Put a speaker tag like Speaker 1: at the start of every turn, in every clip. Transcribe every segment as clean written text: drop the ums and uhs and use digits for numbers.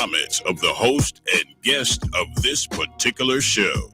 Speaker 1: comments of the host and guest of this particular show.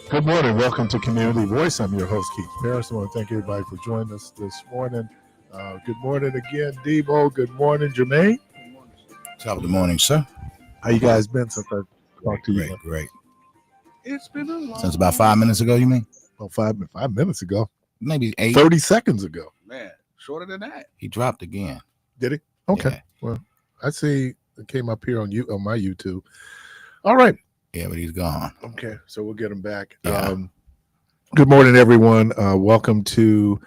Speaker 2: Good morning. Welcome to Community Voice. I'm your host, Keith Parris. I want to thank everybody for joining us this morning. Good morning again, Debo. Good morning, Jermaine.
Speaker 3: Top of the morning, sir.
Speaker 2: How you guys been since I talked to you?
Speaker 3: Great.
Speaker 2: It's been a long
Speaker 3: Since about 5 minutes ago, you mean?
Speaker 2: Well, 5 minutes ago.
Speaker 3: Maybe 8.
Speaker 2: 30 seconds ago.
Speaker 4: Man, shorter than that.
Speaker 3: He dropped again.
Speaker 2: Did he? Okay.
Speaker 3: Yeah.
Speaker 2: Well, I see it came up here on my YouTube. All right.
Speaker 3: Yeah, but he's gone.
Speaker 2: Okay, so we'll get him back.
Speaker 3: Yeah.
Speaker 2: Good morning, everyone. Welcome to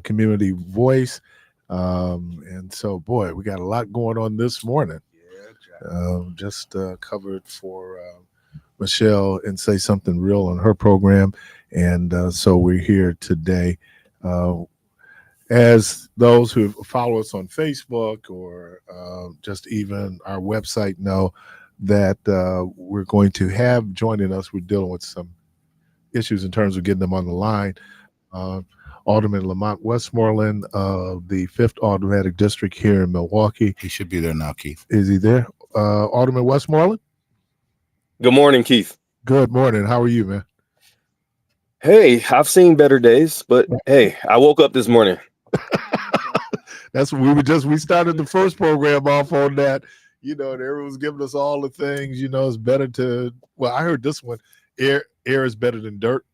Speaker 2: Community Voice. And so, boy, we got a lot going on this morning.
Speaker 4: Yeah,
Speaker 2: just covered for Michelle and Say Something Real on her program. And so we're here today. As those who follow us on Facebook or just even our website know, that we're going to have joining us. We're dealing with some issues in terms of getting them on the line. Alderman Lamont Westmoreland, the 5th Automatic District here in Milwaukee.
Speaker 3: He should be there now, Keith.
Speaker 2: Is he there? Alderman Westmoreland?
Speaker 5: Good morning, Keith.
Speaker 2: Good morning. How are you, man?
Speaker 5: Hey, I've seen better days, but hey, I woke up this morning.
Speaker 2: That's what we started the first program off on that. You know, and everyone's giving us all the things, you know, it's better to, well, I heard this one, air is better than dirt.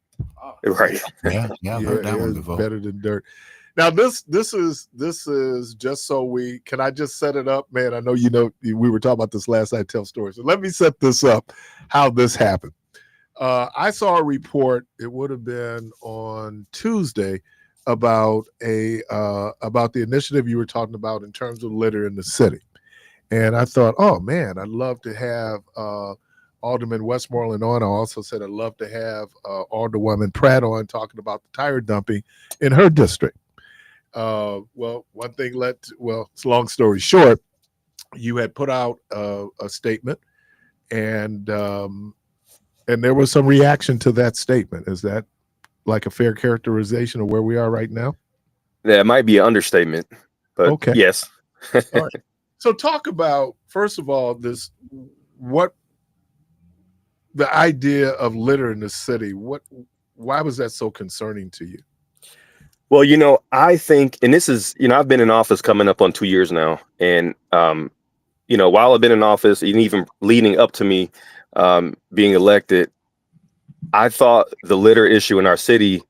Speaker 5: Right.
Speaker 3: Yeah, I've heard that one before.
Speaker 2: Better than dirt. Now, this is just so can I just set it up, man? I know, you know, we were talking about this last night, tell stories. So let me set this up, how this happened. I saw a report, it would have been on Tuesday, about the initiative you were talking about in terms of litter in the city. And I thought, oh, man, I'd love to have Alderman Westmoreland on. I also said I'd love to have Alderwoman Pratt on talking about the tire dumping in her district. Well, one thing it's a long story short, you had put out a statement, and there was some reaction to that statement. Is that like a fair characterization of where we are right now?
Speaker 5: That might be an understatement. But
Speaker 2: Okay.
Speaker 5: yes.
Speaker 2: All right. So talk about, first of all, what the idea of litter in the city. Why was that so concerning to you?
Speaker 5: Well, I think, and this is, I've been in office coming up on 2 years now. And, while I've been in office and even leading up to me being elected, I thought the litter issue in our city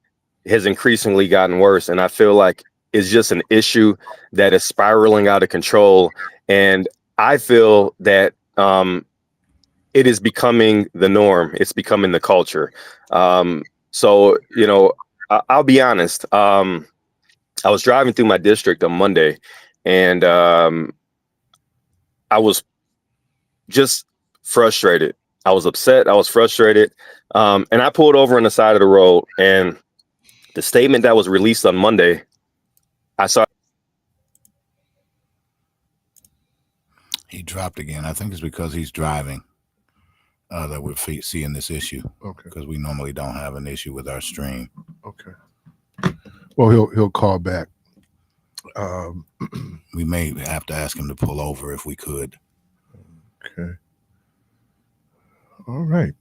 Speaker 5: has increasingly gotten worse. And I feel like it's just an issue that is spiraling out of control. And I feel that it is becoming the norm. It's becoming the culture. So, I'll be honest. I was driving through my district on Monday, and I was just frustrated. I was upset. I was frustrated. And I pulled over on the side of the road, and the statement that was released on Monday, I saw.
Speaker 3: He dropped again. I think it's because he's driving that we're seeing this issue.
Speaker 2: Okay.
Speaker 3: Because we normally don't have an issue with our stream.
Speaker 2: Okay. Well, he'll call back.
Speaker 3: We may have to ask him to pull over if we could.
Speaker 2: Okay. All right.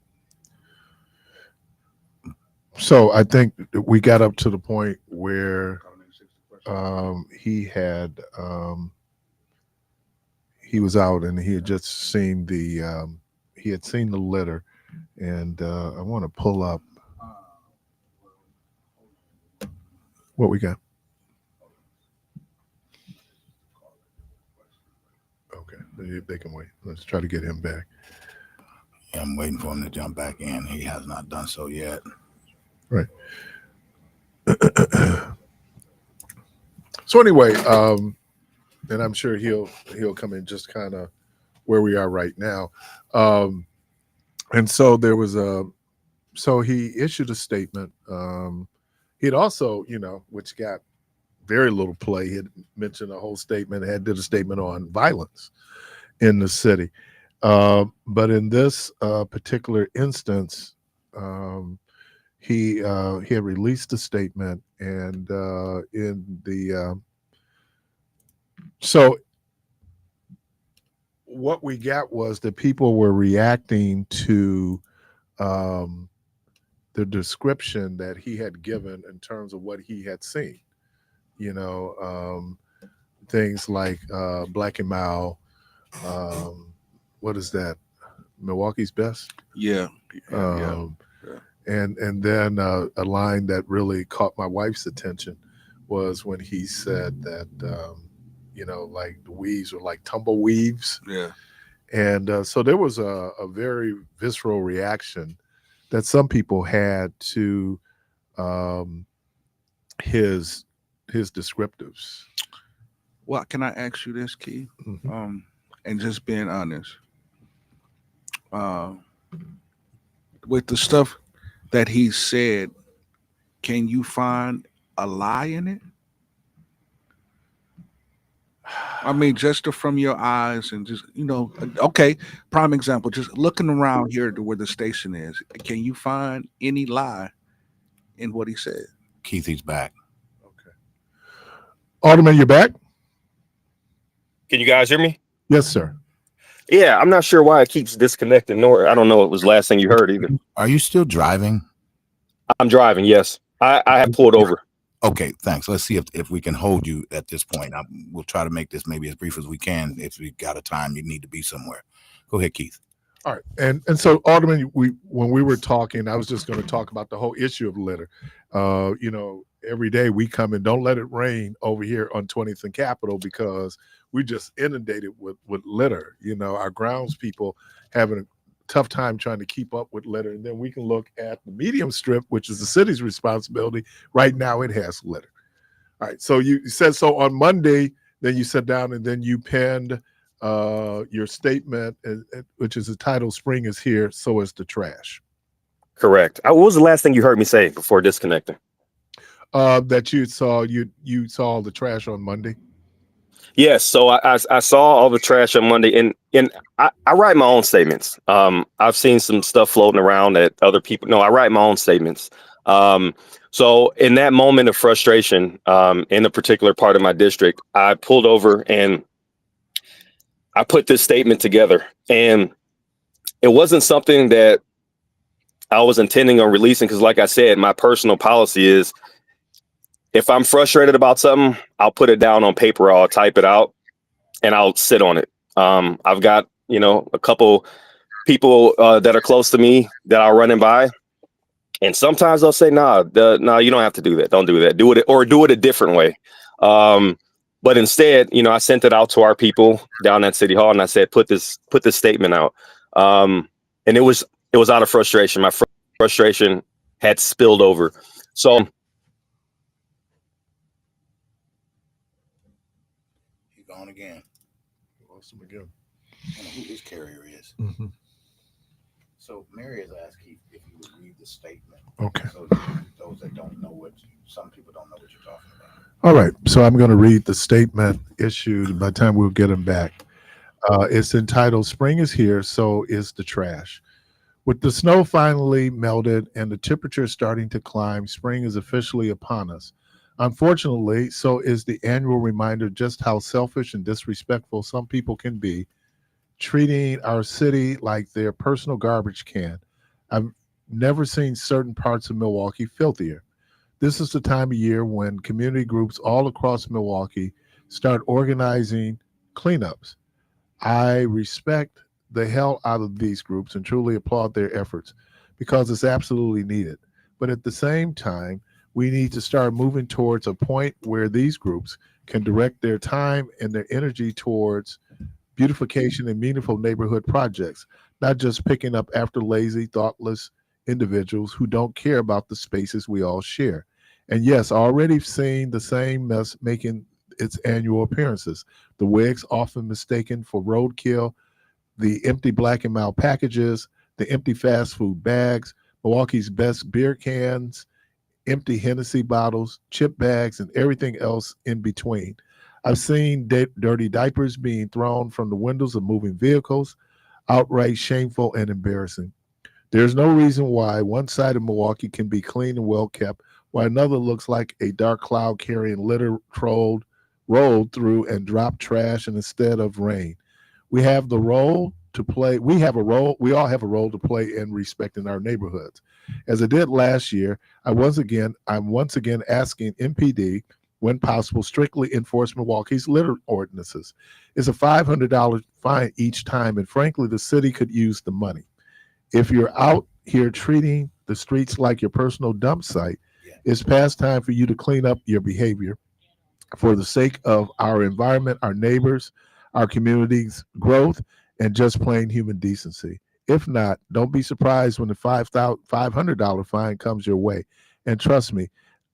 Speaker 2: So I think we got up to the point where he was out and he had just seen the litter, and I want to pull up what we got. Okay, they can wait. Let's try to get him back.
Speaker 3: Yeah, I'm waiting for him to jump back in. He has not done so yet.
Speaker 2: Right. So anyway, and I'm sure he'll come in just kind of where we are right now. And so there was so he issued a statement. He'd also, which got very little play. He had mentioned a whole statement, did a statement on violence in the city. But in this particular instance, he had released a statement, and so what we got was that people were reacting to the description that he had given in terms of what he had seen. Things like Black and Mile. What is that? Milwaukee's Best?
Speaker 4: Yeah.
Speaker 2: And then a line that really caught my wife's attention was when he said that, like the weaves were like tumbleweaves.
Speaker 4: Yeah.
Speaker 2: And so there was a very visceral reaction that some people had to his descriptives.
Speaker 4: Well, can I ask you this, Keith?
Speaker 2: Mm-hmm.
Speaker 4: And just being honest, with the stuff that he said, can you find a lie in it? I mean, just from your eyes and just, okay, prime example, just looking around here to where the station is, can you find any lie in what he said?
Speaker 3: Keith, he's back.
Speaker 2: Okay. Alderman, you're back?
Speaker 5: Can you guys hear me?
Speaker 2: Yes, sir.
Speaker 5: Yeah, I'm not sure why it keeps disconnecting, nor I don't know it was the last thing you heard either.
Speaker 3: Are you still driving?
Speaker 5: I'm driving, yes. I have pulled over.
Speaker 3: Okay, thanks. Let's see if we can hold you at this point. We'll try to make this maybe as brief as we can. If we got a time you need to be somewhere. Go ahead, Keith. All
Speaker 2: right. And so, Alderman, when we were talking, I was just going to talk about the whole issue of litter. Every day we come in, don't let it rain over here on 20th and Capitol, because we just inundated with litter. Our grounds people having a tough time trying to keep up with litter. And then we can look at the medium strip, which is the city's responsibility. Right now it has litter. All right. So you said so on Monday, then you sat down and then you penned your statement, which is the title, Spring is Here, So Is the Trash.
Speaker 5: Correct. What was the last thing you heard me say before disconnecting?
Speaker 2: That you saw all the trash on Monday.
Speaker 5: Yes, so I saw all the trash on Monday, and I write my own statements. I've seen some stuff floating around that other people. No, I write my own statements. So in that moment of frustration, in a particular part of my district, I pulled over and I put this statement together, and it wasn't something that I was intending on releasing. Cause like I said, my personal policy is if I'm frustrated about something, I'll put it down on paper, or I'll type it out and I'll sit on it. I've got, a couple people that are close to me that I'll run by. And sometimes they'll say, nah, you don't have to do that. Don't do that. Do it a different way. But instead, I sent it out to our people down at City Hall, and I said, put this statement out. And it was out of frustration. My frustration had spilled over. So
Speaker 3: He's gone again.
Speaker 2: Lost him again.
Speaker 3: I don't know who his carrier is.
Speaker 2: Mm-hmm.
Speaker 3: So Mary has asked Keith if you would read the statement.
Speaker 2: Okay.
Speaker 3: So those that don't know some people don't know what you're talking about.
Speaker 2: All right. So I'm going to read the statement issued. By the time we'll get him back, it's entitled "Spring is Here, So Is the Trash." With the snow finally melted and the temperature starting to climb, spring is officially upon us. Unfortunately, so is the annual reminder just how selfish and disrespectful some people can be, treating our city like their personal garbage can. I've never seen certain parts of Milwaukee filthier. This is the time of year when community groups all across Milwaukee start organizing cleanups. I respect the hell out of these groups and truly applaud their efforts because it's absolutely needed. But at the same time, we need to start moving towards a point where these groups can direct their time and their energy towards beautification and meaningful neighborhood projects, not just picking up after lazy, thoughtless individuals who don't care about the spaces we all share. And yes, already seen the same mess making its annual appearances. The wigs often mistaken for roadkill, the empty Black and Mild packages, the empty fast food bags, Milwaukee's best beer cans, empty Hennessy bottles, chip bags, and everything else in between. I've seen dirty diapers being thrown from the windows of moving vehicles, outright shameful and embarrassing. There's no reason why one side of Milwaukee can be clean and well kept, while another looks like a dark cloud carrying litter rolled through and dropped trash and instead of rain. We have the role to play. We all have a role to play in respecting our neighborhoods. As I did last year, I'm once again asking MPD, when possible, strictly enforce Milwaukee's litter ordinances. It's a $500 fine each time, and frankly, the city could use the money. If you're out here treating the streets like your personal dump site, it's past time for you to clean up your behavior for the sake of our environment, our neighbors, our community's growth, and just plain human decency. If not, don't be surprised when the $500 fine comes your way. And trust me,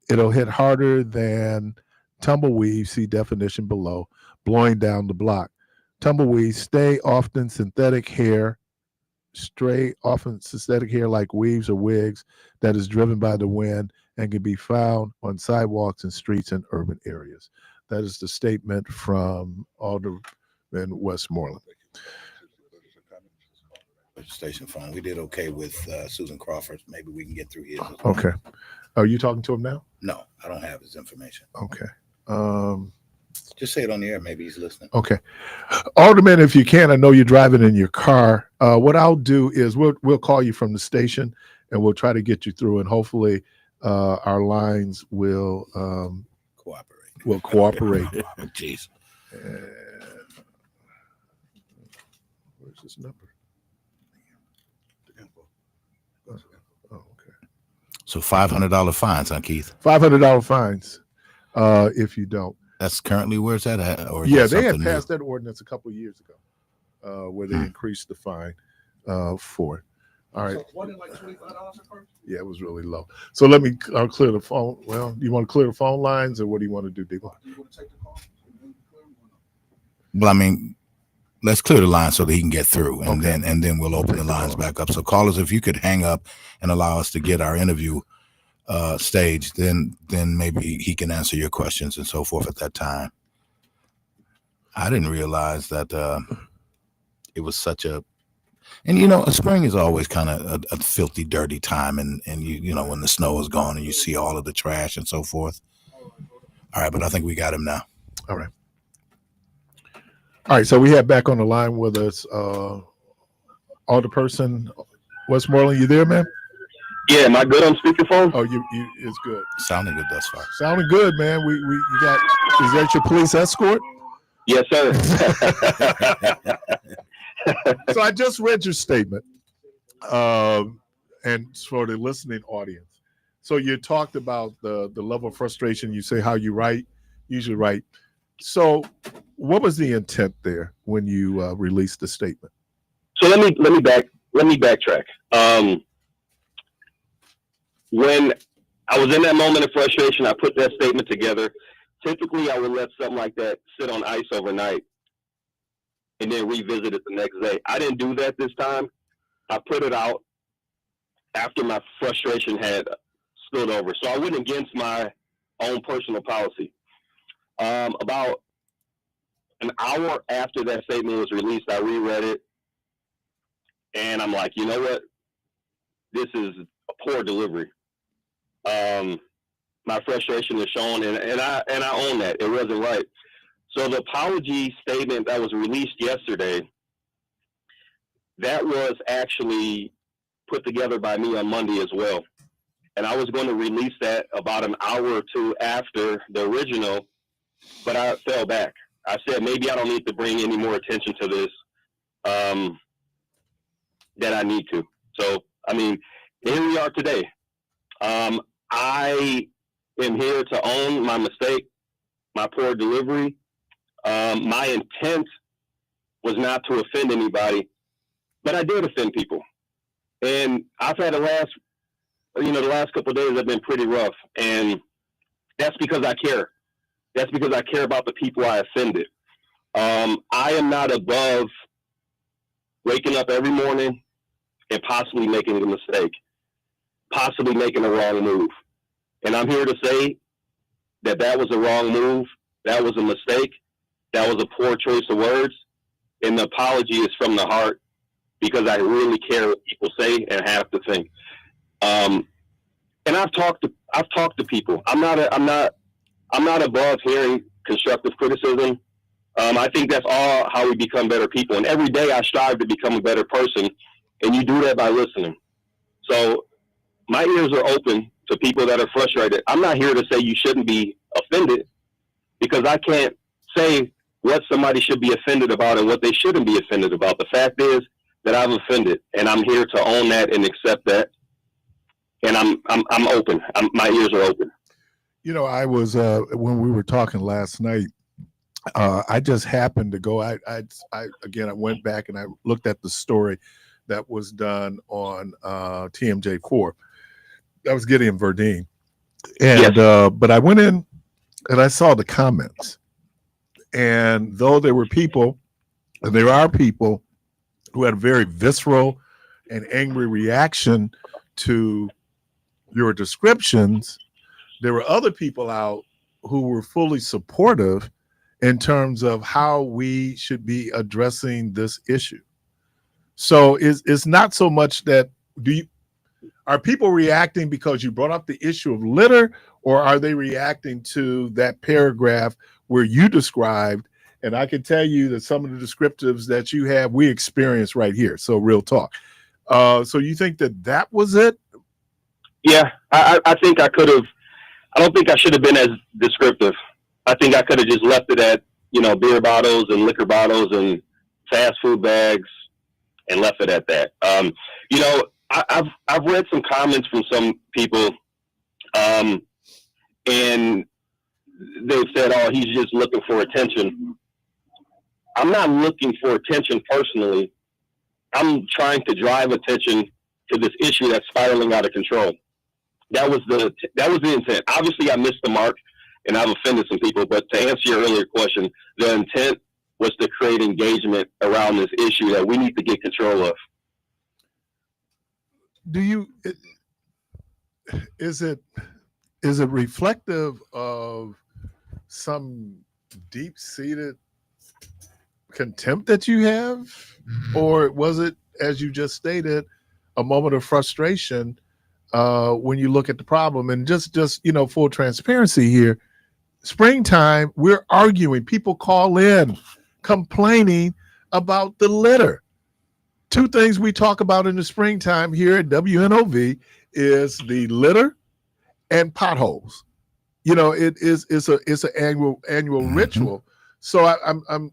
Speaker 2: it'll hit harder than tumbleweeds, see definition below, blowing down the block. Tumbleweeds stray often synthetic hair like weaves or wigs that is driven by the wind and can be found on sidewalks and streets in urban areas. That is the statement from Alderman Westmoreland.
Speaker 3: Station phone. We did okay with Susan Crawford. Maybe we can get through his.
Speaker 2: Okay. Are you talking to him now?
Speaker 3: No, I don't have his information.
Speaker 2: Okay.
Speaker 3: Just say it on the air. Maybe he's listening.
Speaker 2: Okay. Alderman, if you can, I know you're driving in your car. What I'll do is we'll call you from the station and we'll try to get you through, and hopefully our lines will cooperate.
Speaker 3: Jeez.
Speaker 2: Where's this number? Oh, okay.
Speaker 3: So $500 fines, huh, Keith?
Speaker 2: $500 fines if you don't.
Speaker 3: That's currently where it's at? Or
Speaker 2: Yeah, they had passed that ordinance a couple of years ago where they increased the fine for it. All right.
Speaker 4: So wasn't it like $25 at first?
Speaker 2: Yeah, it was really low. So let me clear the phone. Well, you want to clear the phone lines, or what do you want to do, Debo?
Speaker 4: Do you want to take the call?
Speaker 3: Well, I mean, let's clear the line so that he can get through, and
Speaker 2: Okay.
Speaker 3: then we'll open the lines back up. So callers, if you could hang up and allow us to get our interview staged, then maybe he can answer your questions and so forth at that time. I didn't realize that it was such a And spring is always kind of a filthy, dirty time, and you know when the snow is gone and you see all of the trash and so forth. All right, but I think we got him now.
Speaker 2: All right. So we have back on the line with us, Alderperson Westmoreland. You there, man?
Speaker 5: Yeah, am I good on speakerphone?
Speaker 2: Oh, you it's good.
Speaker 3: Sounding good thus far.
Speaker 2: Sounding good, man. You got. Is that your police escort?
Speaker 5: Yes, sir.
Speaker 2: So I just read your statement, and for the listening audience. So you talked about the level of frustration. You say how you usually write. So what was the intent there when you released the statement?
Speaker 5: So let me backtrack. When I was in that moment of frustration, I put that statement together. Typically, I would let something like that sit on ice overnight and then revisit it the next day. I didn't do that this time. I put it out after my frustration had spilled over. So I went against my own personal policy. About an hour after that statement was released, I reread it, and I'm like, you know what? This is a poor delivery. My frustration is shown, and I own that. It wasn't right. So the apology statement that was released yesterday, that was actually put together by me on Monday as well. And I was going to release that about an hour or two after the original, but I fell back. I said, maybe I don't need to bring any more attention to this that I need to. So, I mean, here we are today. I am here to own my mistake, my poor delivery. My intent was not to offend anybody, but I did offend people. And I've had the last couple of days have been pretty rough. And that's because I care. That's because I care about the people I offended. I am not above waking up every morning and possibly making a mistake, possibly making a wrong move. And I'm here to say that was a wrong move. That was a mistake. That was a poor choice of words. And the apology is from the heart because I really care what people say and have to think. And I've talked to people. I'm not above hearing constructive criticism. I think that's all how we become better people. And every day I strive to become a better person. And you do that by listening. So my ears are open to people that are frustrated. I'm not here to say you shouldn't be offended because I can't say what somebody should be offended about and what they shouldn't be offended about. The fact is that I've offended, and I'm here to own that and accept that. And I'm open. My ears are open.
Speaker 2: You know, I was when we were talking last night. I just happened to go. I went back and I looked at the story that was done on TMJ4. That was Gideon Verdine, and yes. But I went in and I saw the comments, and though there were people, and there are people who had a very visceral and angry reaction to your descriptions, there were other people out who were fully supportive in terms of how we should be addressing this issue. So it's not so much that are people reacting because you brought up the issue of litter, or are they reacting to that paragraph where you described, and I can tell you that some of the descriptives that you have, we experienced right here. So real talk. So you think that was it?
Speaker 5: Yeah, I think I could have. I don't think I should have been as descriptive. I think I could have just left it at, beer bottles and liquor bottles and fast food bags and left it at that. I've read some comments from some people, and they've said, "Oh, he's just looking for attention." I'm not looking for attention personally. I'm trying to drive attention to this issue that's spiraling out of control. That was the intent. Obviously, I missed the mark, and I've offended some people. But to answer your earlier question, the intent was to create engagement around this issue that we need to get control of.
Speaker 2: Is it reflective of some deep-seated contempt that you have, or was it as you just stated, a moment of frustration when you look at the problem. And just full transparency here, springtime, we're arguing. People call in complaining about the litter. Two things we talk about in the springtime here at WNOV is the litter and potholes. It's an annual ritual. So I'm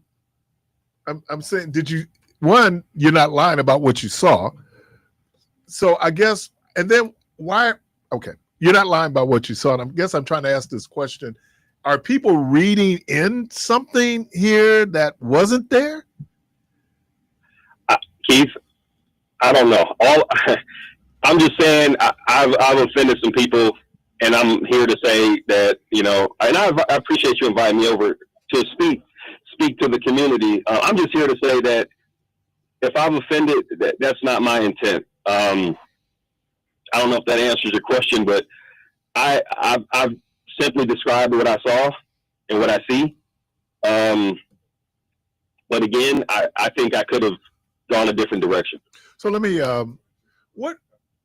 Speaker 2: saying, you're not lying about what you saw. So I guess, and then why? Okay, you're not lying about what you saw. And I guess I'm trying to ask this question: are people reading in something here that wasn't there?
Speaker 6: Keith, I don't know. I'm just saying I've offended some people, and I'm here to say that, and I appreciate you inviting me over to speak to the community. I'm just here to say that if I've offended, that's not my intent. I don't know if that answers your question, but I've simply described what I saw and what I see. But again, I think I could have gone a different direction.
Speaker 2: So let me, what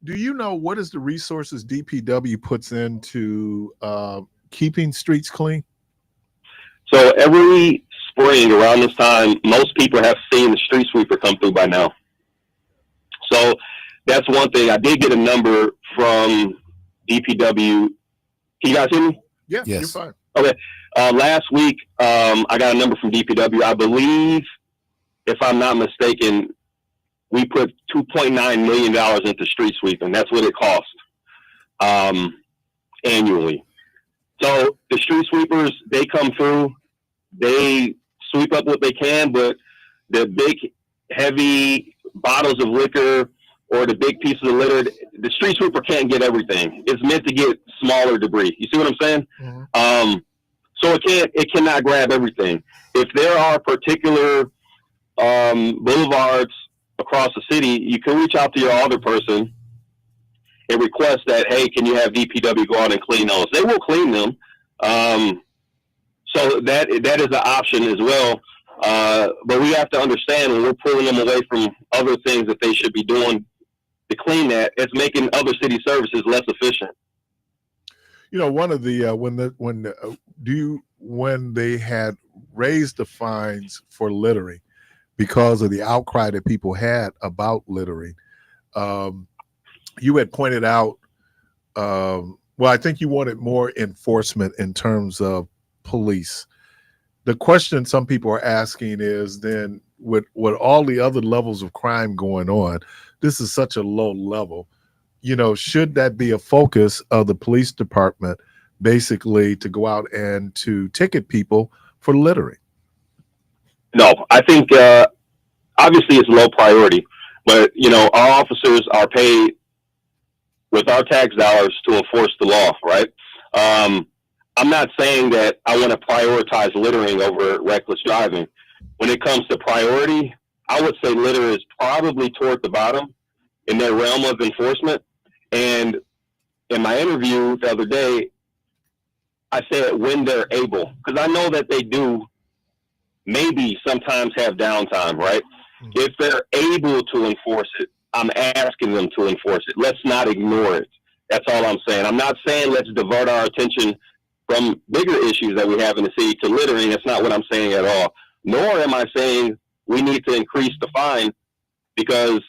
Speaker 2: do you know? What is the resources DPW puts into keeping streets clean?
Speaker 6: So every spring around this time, most people have seen the street sweeper come through by now. So that's one thing. I did get a number from DPW. Can you guys hear me?
Speaker 2: Yeah,
Speaker 3: yes.
Speaker 2: You're fine.
Speaker 6: Okay. Last week, I got a number from DPW. I believe, if I'm not mistaken, we put $2.9 million into street sweeping. That's what it cost annually. So the street sweepers, they come through, they sweep up what they can, but the big, heavy bottles of liquor or the big pieces of litter, the street sweeper can't get everything. It's meant to get smaller debris. You see what I'm saying? Mm-hmm. So it cannot grab everything. If there are particular boulevards across the city, you can reach out to your alderperson and request that, hey, can you have DPW go out and clean those? They will clean them. So that is an option as well. But we have to understand when we're pulling them away from other things that they should be doing to clean that, it's making other city services less efficient.
Speaker 2: One of the when they had raised the fines for littering because of the outcry that people had about littering, you had pointed out, I think you wanted more enforcement in terms of police. The question some people are asking is then with all the other levels of crime going on, this is such a low level. Should that be a focus of the police department, basically to go out and to ticket people for littering?
Speaker 6: No, I think obviously it's low priority, but our officers are paid with our tax dollars to enforce the law, right? I'm not saying that I want to prioritize littering over reckless driving. When it comes to priority, I would say litter is probably toward the bottom in their realm of enforcement. And in my interview the other day, I said when they're able, because I know that they do maybe sometimes have downtime, right? Mm-hmm. If they're able to enforce it, I'm asking them to enforce it. Let's not ignore it. That's all I'm saying. I'm not saying let's divert our attention from bigger issues that we have in the city to littering. That's not what I'm saying at all. Nor am I saying we need to increase the fine, because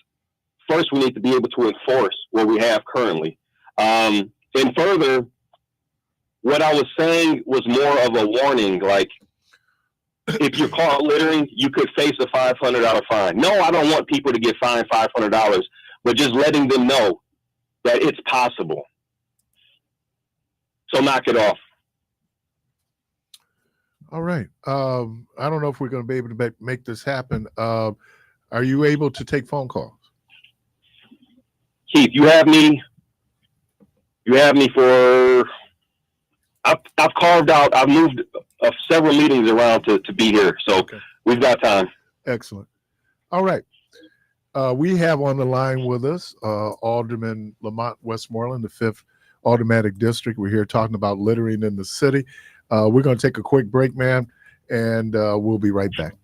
Speaker 6: first we need to be able to enforce what we have currently. And further, what I was saying was more of a warning, like if you're caught littering, you could face a $500 fine. No, I don't want people to get fined $500, but just letting them know that it's possible. So knock it off.
Speaker 2: All right. I don't know if we're going to be able to make this happen. Are you able to take phone calls?
Speaker 6: Keith, you have me for, I've carved out, I've moved several meetings around to be here. So okay. We've got time.
Speaker 2: Excellent. All right. We have on the line with us Alderman Lamont Westmoreland, the 5th Aldermanic District. We're here talking about littering in the city. We're going to take a quick break, man, and we'll be right back.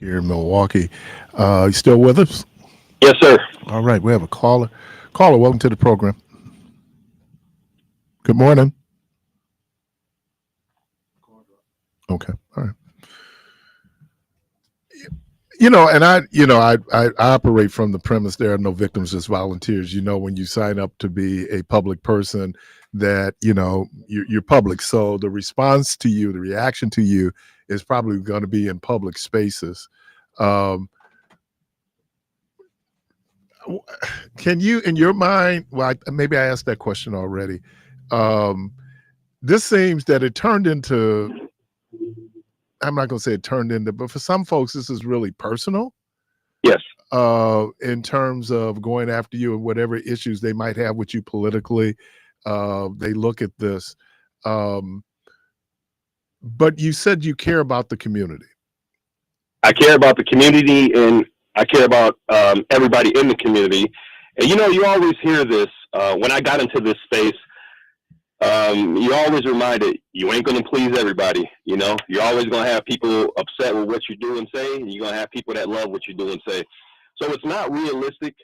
Speaker 2: here in Milwaukee. You still with us?
Speaker 6: Yes, sir.
Speaker 2: All right, we have a caller. Caller, welcome to the program. Good morning. Okay, all right. I operate from the premise there are no victims, just volunteers. When you sign up to be a public person, that you're public. So the response to you, the reaction to you, is probably going to be in public spaces. Can you, in your mind, maybe I asked that question already. This seems that it turned into. I'm not going to say it turned into, but for some folks, this is really personal.
Speaker 6: Yes.
Speaker 2: In terms of going after you and whatever issues they might have with you politically, they look at this. But you said you care about the community.
Speaker 6: I care about the community, and I care about everybody in the community. And you always hear this when I got into this space. You're always reminded you ain't going to please everybody. You're always going to have people upset with what you do and say, and you're going to have people that love what you do and say. So it's not realistic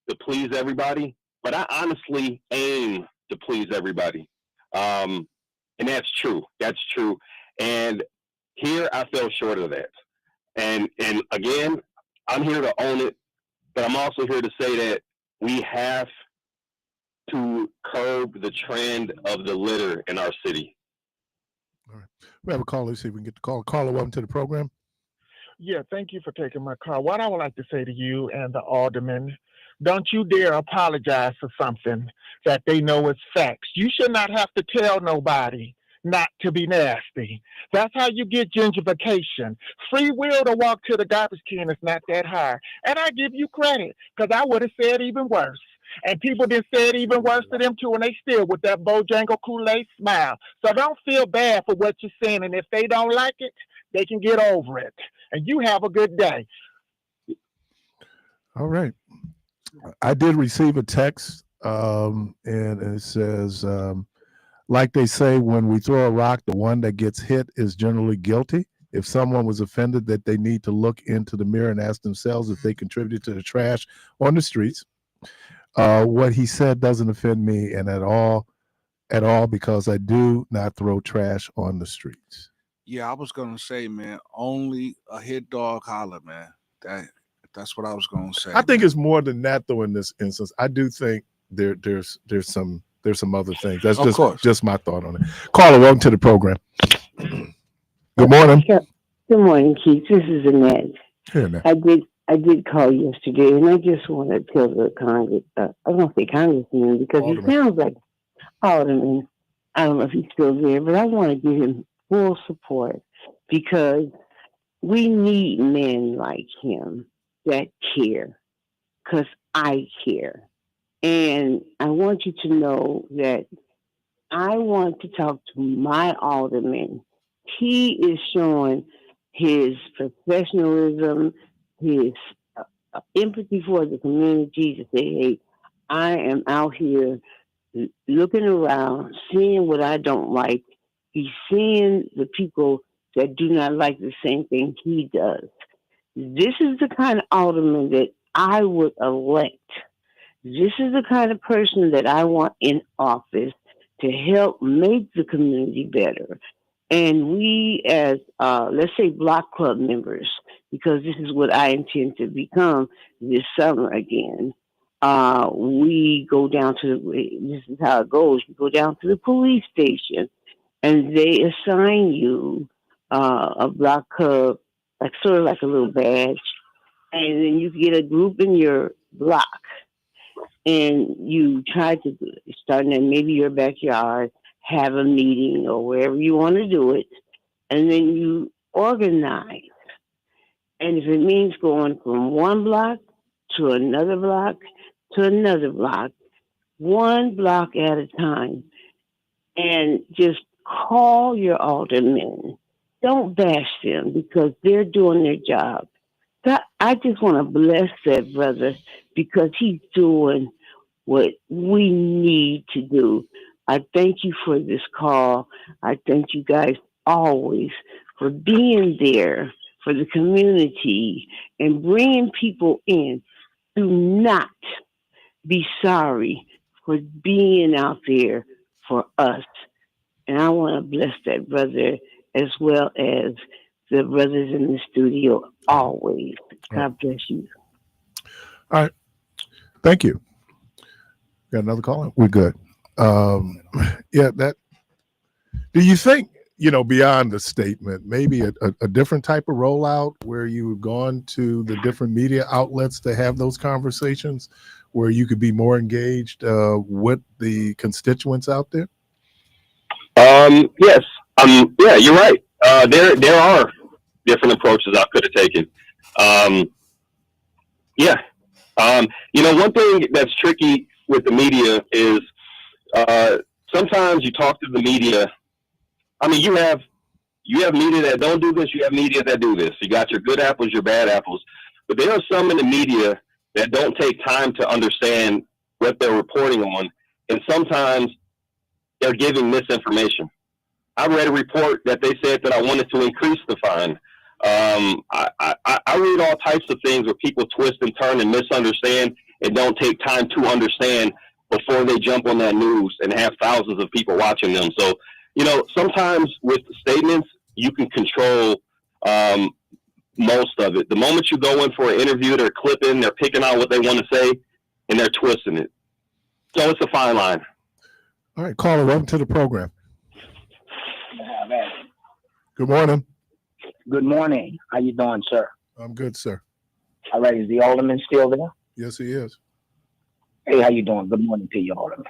Speaker 6: to please everybody, but I honestly aim to please everybody. And that's true. That's true. And here I fell short of that. And again, I'm here to own it, but I'm also here to say that we have to curb the trend of the litter in our city.
Speaker 2: All right. We have a caller. Let's see if we can get the call. Caller, welcome to the program.
Speaker 7: Yeah, thank you for taking my call. What I would like to say to you and the alderman, don't you dare apologize for something that they know is facts. You should not have to tell nobody not to be nasty. That's how you get gentrification. Free will to walk to the garbage can is not that hard. And I give you credit, because I would have said even worse. And people did say it even worse to them too, and they still with that Bojangle Kool-Aid smile. So don't feel bad for what you're saying, and if they don't like it, they can get over it. And you have a good day.
Speaker 2: All right. I did receive a text, and it says, like they say, when we throw a rock, the one that gets hit is generally guilty. If someone was offended, that they need to look into the mirror and ask themselves if they contributed to the trash on the streets. What he said doesn't offend me and at all, because I do not throw trash on the streets.
Speaker 4: Yeah, I was gonna say, man, only a hit dog holler, man. That's what I was gonna say.
Speaker 2: I think it's more than that, though. In this instance, I do think there's some other things. That's just my thought on it. Caller, welcome to the program. Good morning.
Speaker 8: Good morning, Keith. This is Annette.
Speaker 2: Here now.
Speaker 8: I did call yesterday, and I just want to tell the Congress. I don't say Congressman because
Speaker 2: Alderman.
Speaker 8: he sounds like Alderman. I don't know if he's still there, but I want to give him full support because we need men like him that care. Because I care, and I want you to know that I want to talk to my alderman. He is showing his professionalism, his empathy for the community to say, hey, I am out here looking around, seeing what I don't like. He's seeing the people that do not like the same thing he does. This is the kind of alderman that I would elect. This is the kind of person that I want in office to help make the community better. And we as, let's say, block club members, because this is what I intend to become this summer again, we go down to, this is how it goes, you go down to the police station and they assign you a block club, like sort of like a little badge, and then you get a group in your block and you try to start in maybe your backyard, have a meeting or wherever you want to do it, and then you organize. And if it means going from one block to another block to another block, one block at a time, and just call your aldermen. Don't bash them because they're doing their job. I just want to bless that brother because he's doing what we need to do. I thank you for this call. I thank you guys always for being there for the community and bringing people in. Do not be sorry for being out there for us. And I want to bless that brother as well as the brothers in the studio always. God bless you.
Speaker 2: All right. Thank you. Got another call? We're good. Yeah, that. Do you think, beyond the statement, maybe a different type of rollout where you've gone to the different media outlets to have those conversations where you could be more engaged with the constituents out there?
Speaker 6: Yes. Yeah, you're right. There are different approaches I could have taken. Yeah. One thing that's tricky with the media is sometimes you talk to the media. I mean, you have media that don't do this. You have media that do this. You got your good apples, your bad apples. But there are some in the media that don't take time to understand what they're reporting on. And sometimes they're giving misinformation. I read a report that they said that I wanted to increase the fine. I read all types of things where people twist and turn and misunderstand and don't take time to understand before they jump on that news and have thousands of people watching them. So, sometimes with statements, you can control most of it. The moment you go in for an interview, they're clipping, they're picking out what they want to say, and they're twisting it. So it's a fine line.
Speaker 2: All right, caller, welcome to the program. Good morning.
Speaker 9: Good morning. How you doing, sir?
Speaker 2: I'm good, sir.
Speaker 9: All right. Is the alderman still there?
Speaker 2: Yes, he is.
Speaker 9: Hey, how you doing? Good morning to you, alderman.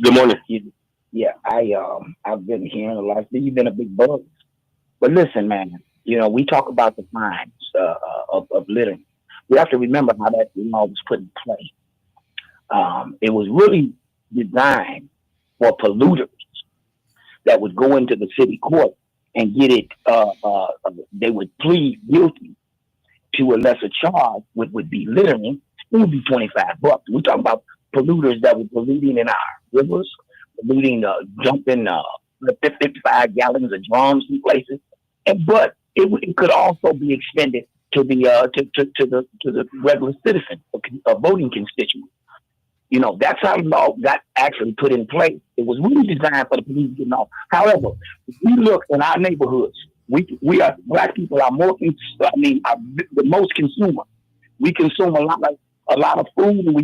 Speaker 6: Good morning.
Speaker 9: Yeah, I've been hearing a lot. You've been a big bug. But listen, man, we talk about the fines of littering. We have to remember how that law was put in play. It was really designed for polluters that would go into the city court and get it. They would plead guilty to a lesser charge, which would be littering. It would be $25. We talk about polluters that were polluting in our rivers, polluting, dumping 55 gallons of drums in places. But it could also be extended to the regular citizen, a voting constituent. That's how the law got actually put in place. It was really designed for the police to know. However, if we look in our neighborhoods, we are black people are the most consumer. We consume a lot of food, and we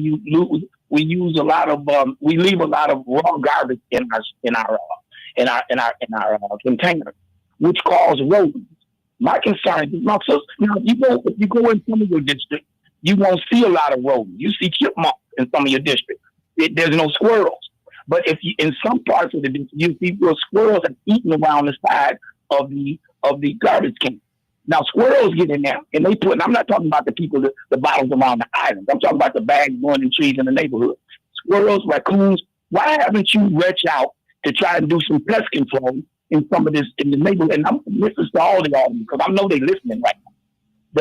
Speaker 9: use a lot of we leave a lot of raw garbage in our containers, which cause rodents. My concern is if you go in some of your districts, you won't see a lot of rodents. You see chipmunks in some of your districts. There's no squirrels. But if you in some parts of the district, you see where squirrels are eating around the side of the garbage can. Now squirrels get in there and and I'm not talking about the people, the bottles around the islands. I'm talking about the bags going in trees in the neighborhood. Squirrels, raccoons. Why haven't you reached out to try and do some pest control in some of this in the neighborhood? And this is to all the audience because I know they're listening right now.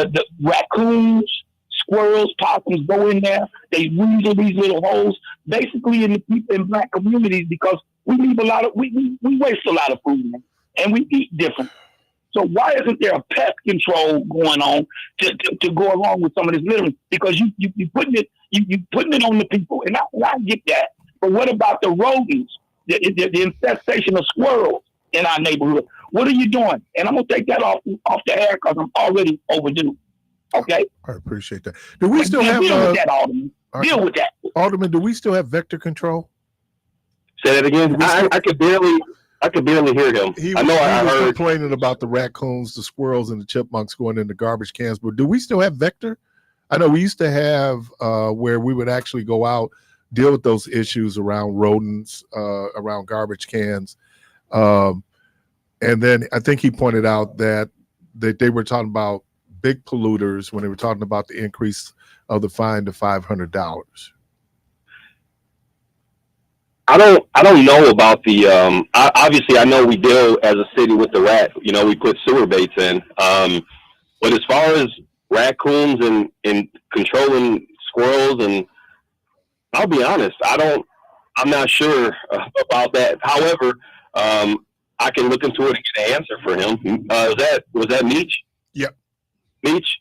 Speaker 9: The raccoons, squirrels, possums go in there. They weasel these little holes, basically in the people in black communities because we leave we waste a lot of food, man, and we eat different. So why isn't there a pest control going on to go along with some of this littering? Because you putting it on the people, and I get that. But what about the rodents, the infestation of squirrels in our neighborhood? What are you doing? And I'm gonna take that off the air because I'm already overdue. Okay.
Speaker 2: I appreciate that. Do we still have
Speaker 9: deal with that, Alderman? Deal with that,
Speaker 2: Alderman. Do we still have vector control?
Speaker 6: Say that again. I could barely hear him.
Speaker 2: I was complaining about the raccoons, the squirrels, and the chipmunks going in the garbage cans. But do we still have vector? I know we used to have where we would actually go out, deal with those issues around rodents, around garbage cans. And then I think he pointed out that they were talking about big polluters when they were talking about the increase of the fine to $500.
Speaker 6: I don't know about the obviously I know we deal as a city with the rat, we put sewer baits in. But as far as raccoons and controlling squirrels, and I'll be honest, I'm not sure about that. However, I can look into it and get an answer for him. Was that Meach?
Speaker 2: Yep.
Speaker 6: Meech,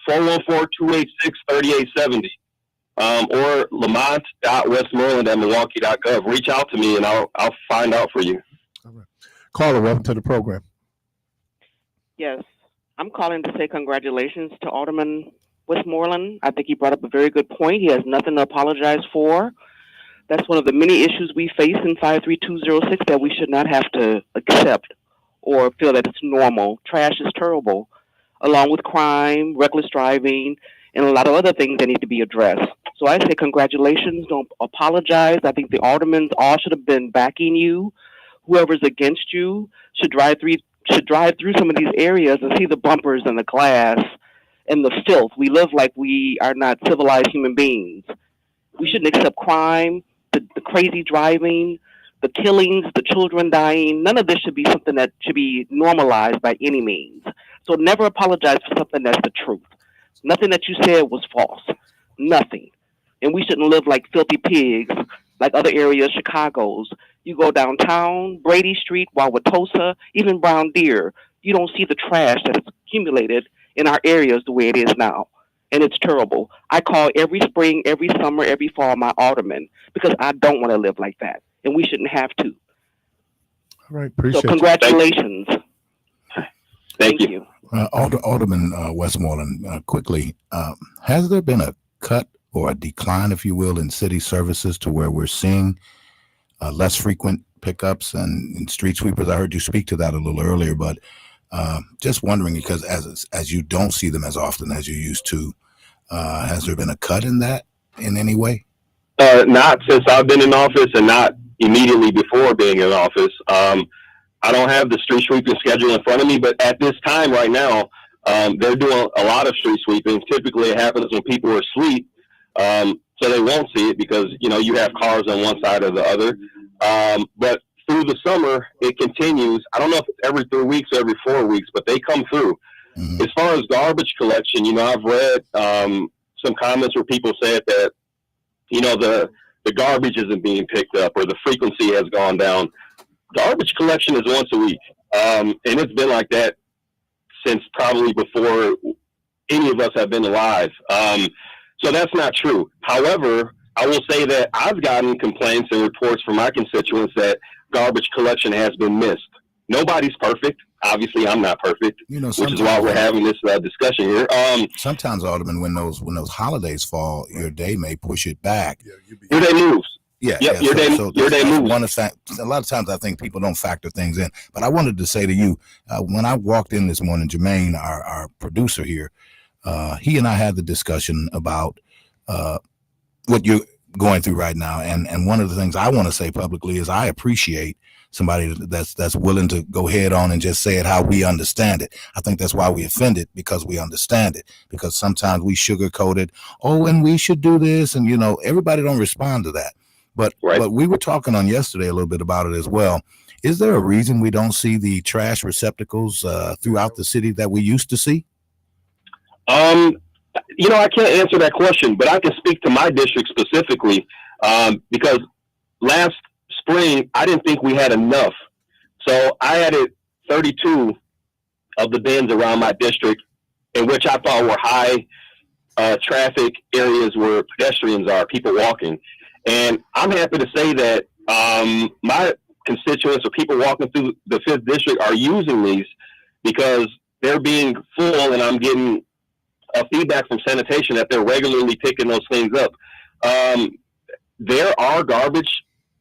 Speaker 6: 414-286-3870. Or lamont.westmoreland@milwaukee.gov. Reach out to me and I'll find out for you.
Speaker 2: All right. Caller, welcome to the program.
Speaker 10: Yes, I'm calling to say congratulations to Alderman Westmoreland. I think he brought up a very good point. He has nothing to apologize for. That's one of the many issues we face in 53206 that we should not have to accept or feel that it's normal. Trash is terrible, along with crime, reckless driving, and a lot of other things that need to be addressed. So I say congratulations. Don't apologize. I think the aldermen all should have been backing you. Whoever's against you should drive through some of these areas and see the bumpers and the glass and the filth. We live like we are not civilized human beings. We shouldn't accept crime, the crazy driving, the killings, the children dying. None of this should be something that should be normalized by any means. So never apologize for something that's the truth. Nothing that you said was false. Nothing. And we shouldn't live like filthy pigs, like other areas, Chicago's. You go downtown, Brady Street, Wauwatosa, even Brown Deer, you don't see the trash that is accumulated in our areas the way it is now. And it's terrible. I call every spring, every summer, every fall my alderman because I don't want to live like that. And we shouldn't have to.
Speaker 2: All right, appreciate
Speaker 10: So congratulations.
Speaker 6: Thank you.
Speaker 3: Alderman Westmoreland, quickly, has there been a cut or a decline, if you will, in city services to where we're seeing less frequent pickups and street sweepers? I heard you speak to that a little earlier, but just wondering, because as you don't see them as often as you used to, has there been a cut in that in any way?
Speaker 6: Not since I've been in office and not immediately before being in office. I don't have the street sweeping schedule in front of me, but at this time right now, they're doing a lot of street sweeping. Typically it happens when people are asleep, so they won't see it because, you have cars on one side or the other. But through the summer, it continues. I don't know if it's every 3 weeks or every 4 weeks, but they come through. Mm-hmm. As far as garbage collection, I've read some comments where people said that, the garbage isn't being picked up or the frequency has gone down. Garbage collection is once a week. And it's been like that since probably before any of us have been alive. So that's not true. However, I will say that I've gotten complaints and reports from my constituents that garbage collection has been missed. Nobody's perfect. Obviously, I'm not perfect, which is why we're having this discussion here.
Speaker 3: Sometimes, Alderman, when those holidays fall, your day may push it back.
Speaker 6: Your day moves.
Speaker 3: Yeah,
Speaker 6: yep,
Speaker 3: your day
Speaker 6: moves.
Speaker 3: A lot of times I think people don't factor things in. But I wanted to say to you, when I walked in this morning, Jermaine, our producer here, he and I had the discussion about what you're going through right now. And one of the things I want to say publicly is I appreciate somebody that's willing to go head on and just say it how we understand it. I think that's why we offend it, because we understand it, because sometimes we sugarcoat it. Oh, and we should do this. And, everybody don't respond to that. But we were talking on yesterday a little bit about it as well. Is there a reason we don't see the trash receptacles throughout the city that we used to see?
Speaker 6: I can't answer that question, but I can speak to my district specifically because last spring, I didn't think we had enough. So I added 32 of the bins around my district, in which I thought were high traffic areas where pedestrians are, people walking. And I'm happy to say that my constituents or people walking through the 5th district are using these because they're being full, and I'm getting feedback from sanitation that they're regularly picking those things up. There are garbage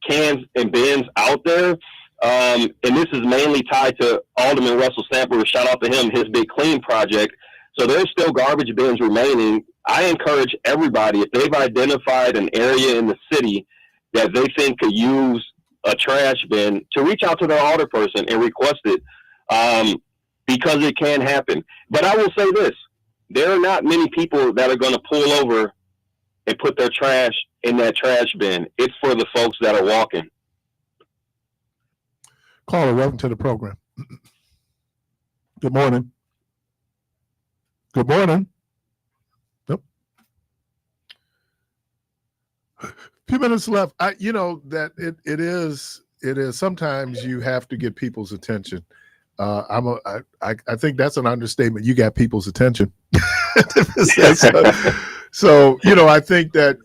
Speaker 6: cans and bins out there, and this is mainly tied to Alderman Russell Stamper. Shout out to him, his Big Clean project. So there's still garbage bins remaining. I encourage everybody, if they've identified an area in the city that they think could use a trash bin, to reach out to their alderperson and request it, because it can happen. But I will say this, there are not many people that are going to pull over and put their trash in that trash bin. It's for the folks that are walking.
Speaker 2: Caller, welcome to the program. Good morning. Good morning. Nope. A few minutes left. That it is sometimes you have to get people's attention. I think that's an understatement. You got people's attention. So, I think that,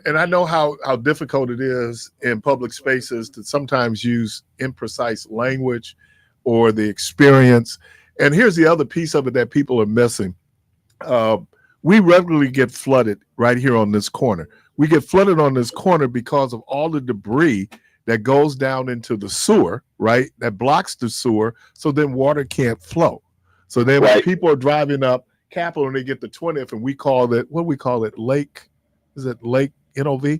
Speaker 2: and I know how difficult it is in public spaces to sometimes use imprecise language or the experience. And here's the other piece of it that people are missing. We regularly get flooded right here on this corner. We get flooded on this corner because of all the debris that goes down into the sewer, right? That blocks the sewer. So then water can't flow. So then when people are driving up Capitol and they get the 20th, and we call it, what do we call it? Lake, is it Lake NOV?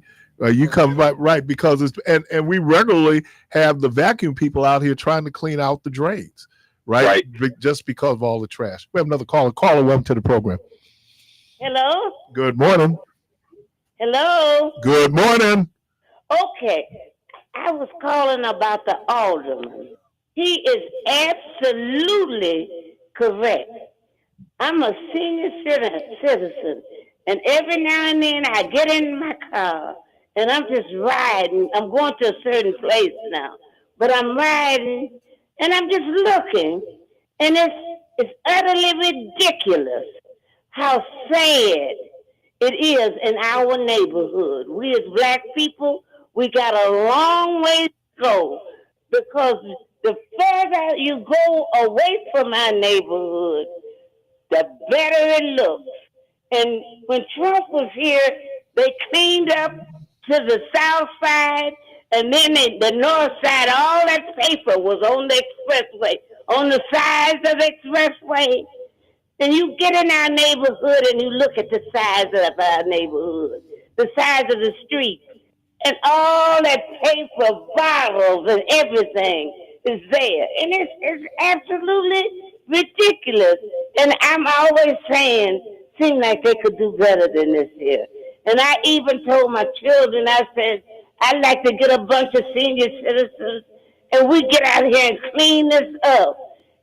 Speaker 2: You come by, right, because it's, and we regularly have the vacuum people out here trying to clean out the drains, right? Just because of all the trash. We have another caller. Caller, welcome to the program.
Speaker 11: Hello?
Speaker 2: Good morning.
Speaker 11: Hello?
Speaker 2: Good morning.
Speaker 11: Okay. I was calling about the alderman. He is absolutely correct. I'm a senior citizen, and every now and then I get in my car, and I'm just riding. I'm going to a certain place now, but I'm riding, and I'm just looking, and it's utterly ridiculous how sad it is in our neighborhood. We as black people, we got a long way to go, because the further you go away from our neighborhood, the better it looks. And when Trump was here, they cleaned up to the south side, and then the north side, all that paper was on the expressway, on the sides of the expressway. And you get in our neighborhood and you look at the size of our neighborhood, the size of the street, and all that paper, bottles, and everything is there. And it's absolutely ridiculous. And I'm always saying, seem like they could do better than this here. And I even told my children, I said, I'd like to get a bunch of senior citizens and we get out here and clean this up.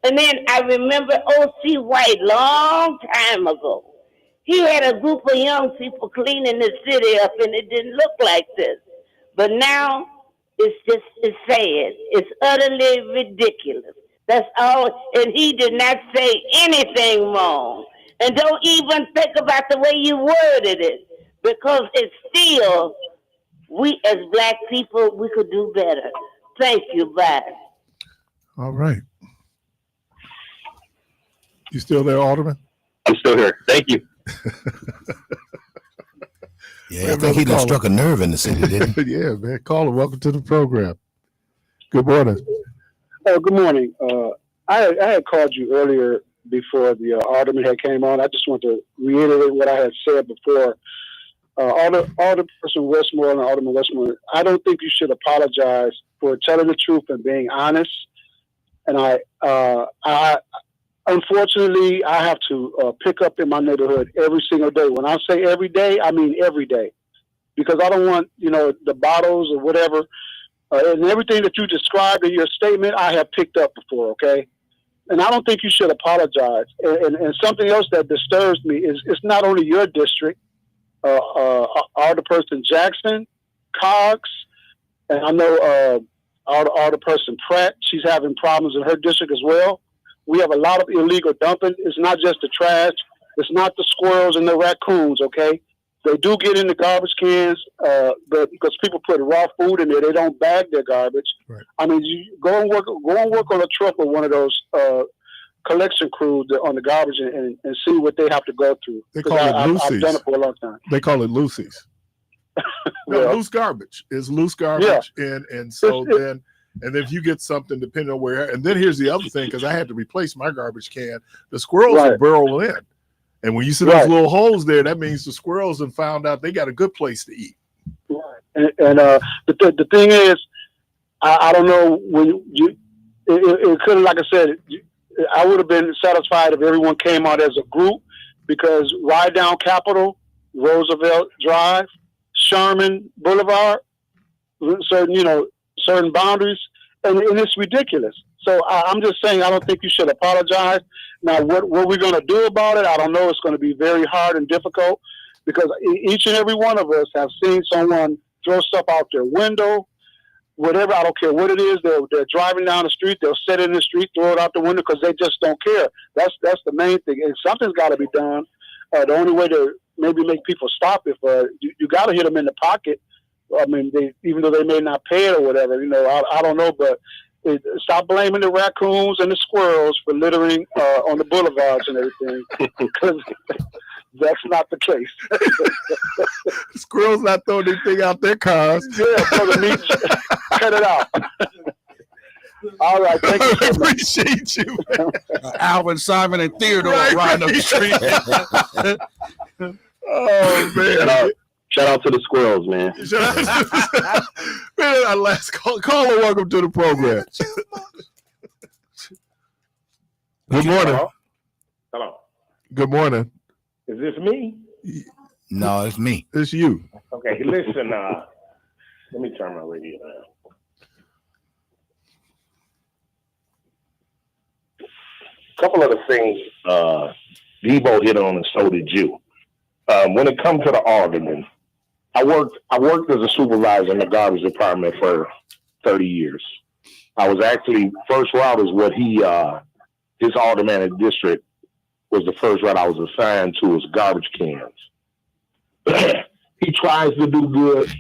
Speaker 11: And then I remember O.C. White, long time ago. He had a group of young people cleaning the city up, and it didn't look like this. But now it's sad. It's utterly ridiculous. That's all. And he did not say anything wrong. And don't even think about the way you worded it, because it's still, we as black people, we could do better. Thank you. Bye.
Speaker 2: All right. You still there, Alderman?
Speaker 6: I'm still here. Thank you.
Speaker 3: Yeah, I think he done struck a nerve in the city, didn't he?
Speaker 2: Yeah, man. Caller, welcome to the program. Good morning.
Speaker 12: Good morning. I had called you earlier before the alderman had came on. I just want to reiterate what I had said before. Alderperson Westmoreland, Alderman Westmoreland, I don't think you should apologize for telling the truth and being honest. And I unfortunately, I have to pick up in my neighborhood every single day. When I say every day, I mean every day, because I don't want, the bottles or whatever, and everything that you described in your statement, I have picked up before. Okay. And I don't think you should apologize. And something else that disturbs me is it's not only your district, Alderperson Jackson, Cox, and I know Alderperson Pratt, she's having problems in her district as well. We have a lot of illegal dumping. It's not just the trash. It's not the squirrels and the raccoons, okay? They do get in the garbage cans, but because people put raw food in there, they don't bag their garbage. Right. I mean, you go and work on a truck with one of those collection crews on the garbage and see what they have to go through.
Speaker 2: They call it Lucy's.
Speaker 12: I've done it for a long time.
Speaker 2: They call it Lucy's. Loose garbage. It's loose garbage. Yeah. And so then... And if you get something, depending on where, and then here's the other thing, because I had to replace my garbage can, the squirrels will burrow in. And when you see those little holes there, that means the squirrels have found out they got a good place to eat.
Speaker 12: Right. And the thing is, I don't know, when it could have, like I said, I would have been satisfied if everyone came out as a group, because ride down Capitol, Roosevelt Drive, Sherman Boulevard, certain boundaries, and it's ridiculous. So I'm just saying, I don't think you should apologize. Now, what we're going to do about it, I don't know. It's going to be very hard and difficult, because each and every one of us have seen someone throw stuff out their window. whatever, I don't care what it is, they're driving down the street, they'll sit in the street, throw it out the window because they just don't care. That's the main thing. And something's got to be done. The only way to maybe make people stop, if you got to hit them in the pocket. I mean, even though they may not pay it or whatever, I don't know, but stop blaming the raccoons and the squirrels for littering on the boulevards and everything, because that's not the case.
Speaker 2: Squirrels not throwing anything out their cars.
Speaker 12: Yeah, brother Meach, cut it out. All right, thank you so much.
Speaker 2: Appreciate you.
Speaker 4: Alvin, Simon, and Theodore riding up the street.
Speaker 2: Oh, man.
Speaker 6: Shout out to the squirrels, man.
Speaker 2: Man, our last caller, welcome to the program. Good morning.
Speaker 13: Hello.
Speaker 2: Good morning.
Speaker 13: Is this me?
Speaker 3: No, it's me.
Speaker 2: It's you.
Speaker 13: Okay, listen, let me turn my radio down. A couple of the things Debo hit on, and so did you. When it comes to the alderman, I worked as a supervisor in the garbage department for 30 years. I was actually, first route is what his alderman district was the first route I was assigned to, was garbage cans. He tries to do good,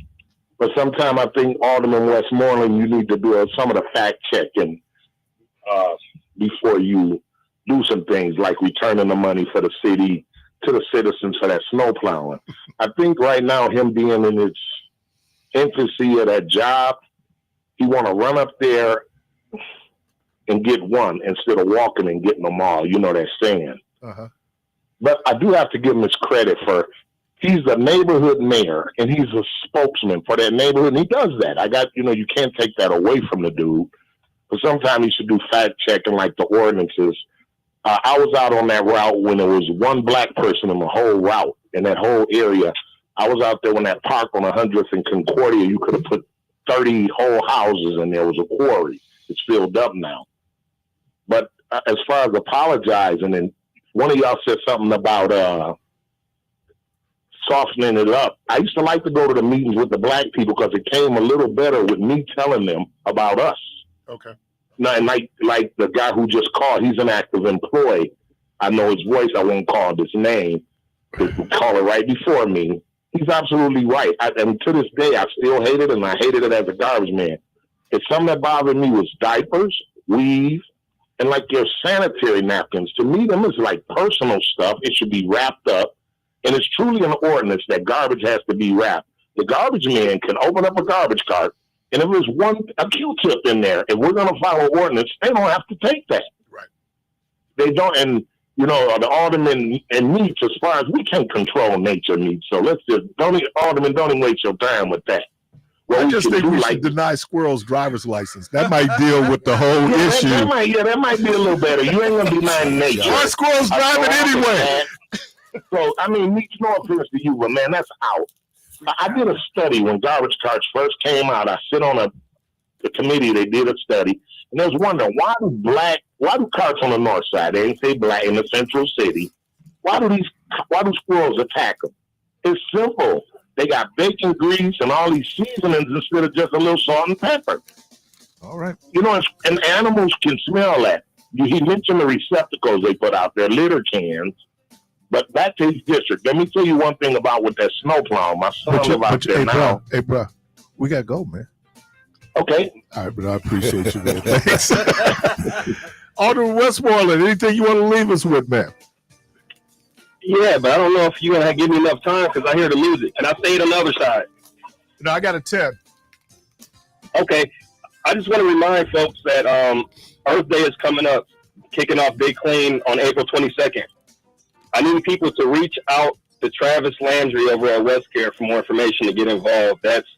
Speaker 13: but sometimes I think Alderman Westmoreland, you need to do some of the fact checking before you do some things like returning the money for the city to the citizens for that snow plowing. I think right now, him being in his infancy of that job, he want to run up there and get one instead of walking and getting them all. You know that saying.
Speaker 2: Uh-huh.
Speaker 13: But I do have to give him his credit for, he's the neighborhood mayor and he's a spokesman for that neighborhood, and he does that. You can't take that away from the dude. But sometimes he should do fact checking like the ordinances. I was out on that route when there was one black person in the whole route, in that whole area. I was out there when that park on 100th and Concordia, you could have put 30 whole houses and there was a quarry. It's filled up now. But as far as apologizing, and one of y'all said something about softening it up. I used to like to go to the meetings with the black people because it came a little better with me telling them about us.
Speaker 2: Okay.
Speaker 13: No, and like the guy who just called, he's an active employee. I know his voice. I won't call his name. Call it right before me. He's absolutely right. And to this day, I still hate it, and I hated it as a garbage man. It's something that bothered me was diapers, weave, and like your sanitary napkins. To me, them is like personal stuff. It should be wrapped up. And it's truly an ordinance that garbage has to be wrapped. The garbage man can open up a garbage cart, and if there's a Q-tip in there, if we're going to follow ordinance, they don't have to take that.
Speaker 2: Right.
Speaker 13: They don't, and the aldermen and meats, as far as we can't control nature meats, so let's just don't even waste your time with that.
Speaker 2: I just think we should deny squirrels driver's license. That might deal with the whole issue.
Speaker 13: That might be a little better. You ain't gonna deny nature.
Speaker 2: Why squirrels driving anyway?
Speaker 13: So meats, no offense to you, but man, that's out. I did a study when garbage carts first came out. I sit on the committee. They did a study, and they was wondering why do carts on the north side? They ain't say black in the central city. Why do squirrels attack them? It's simple. They got bacon grease and all these seasonings instead of just a little salt and pepper.
Speaker 2: All right.
Speaker 13: And animals can smell that. He mentioned the receptacles they put out there, litter cans. But back to his district. Let me tell you one thing about with that snowplow. My son lives out there now.
Speaker 2: Hey, bro, we got to go, man.
Speaker 13: Okay.
Speaker 2: All right, but I appreciate you, man. Thanks. Alderman Westmoreland, anything you want to leave us with, man?
Speaker 6: Yeah, but I don't know if you're going to give me enough time because I hear the music. And I stayed on the other side.
Speaker 2: No, I got a 10.
Speaker 6: Okay. I just want to remind folks that Earth Day is coming up, kicking off Big Clean on April 22nd. I need people to reach out to Travis Landry over at WestCare for more information to get involved. That's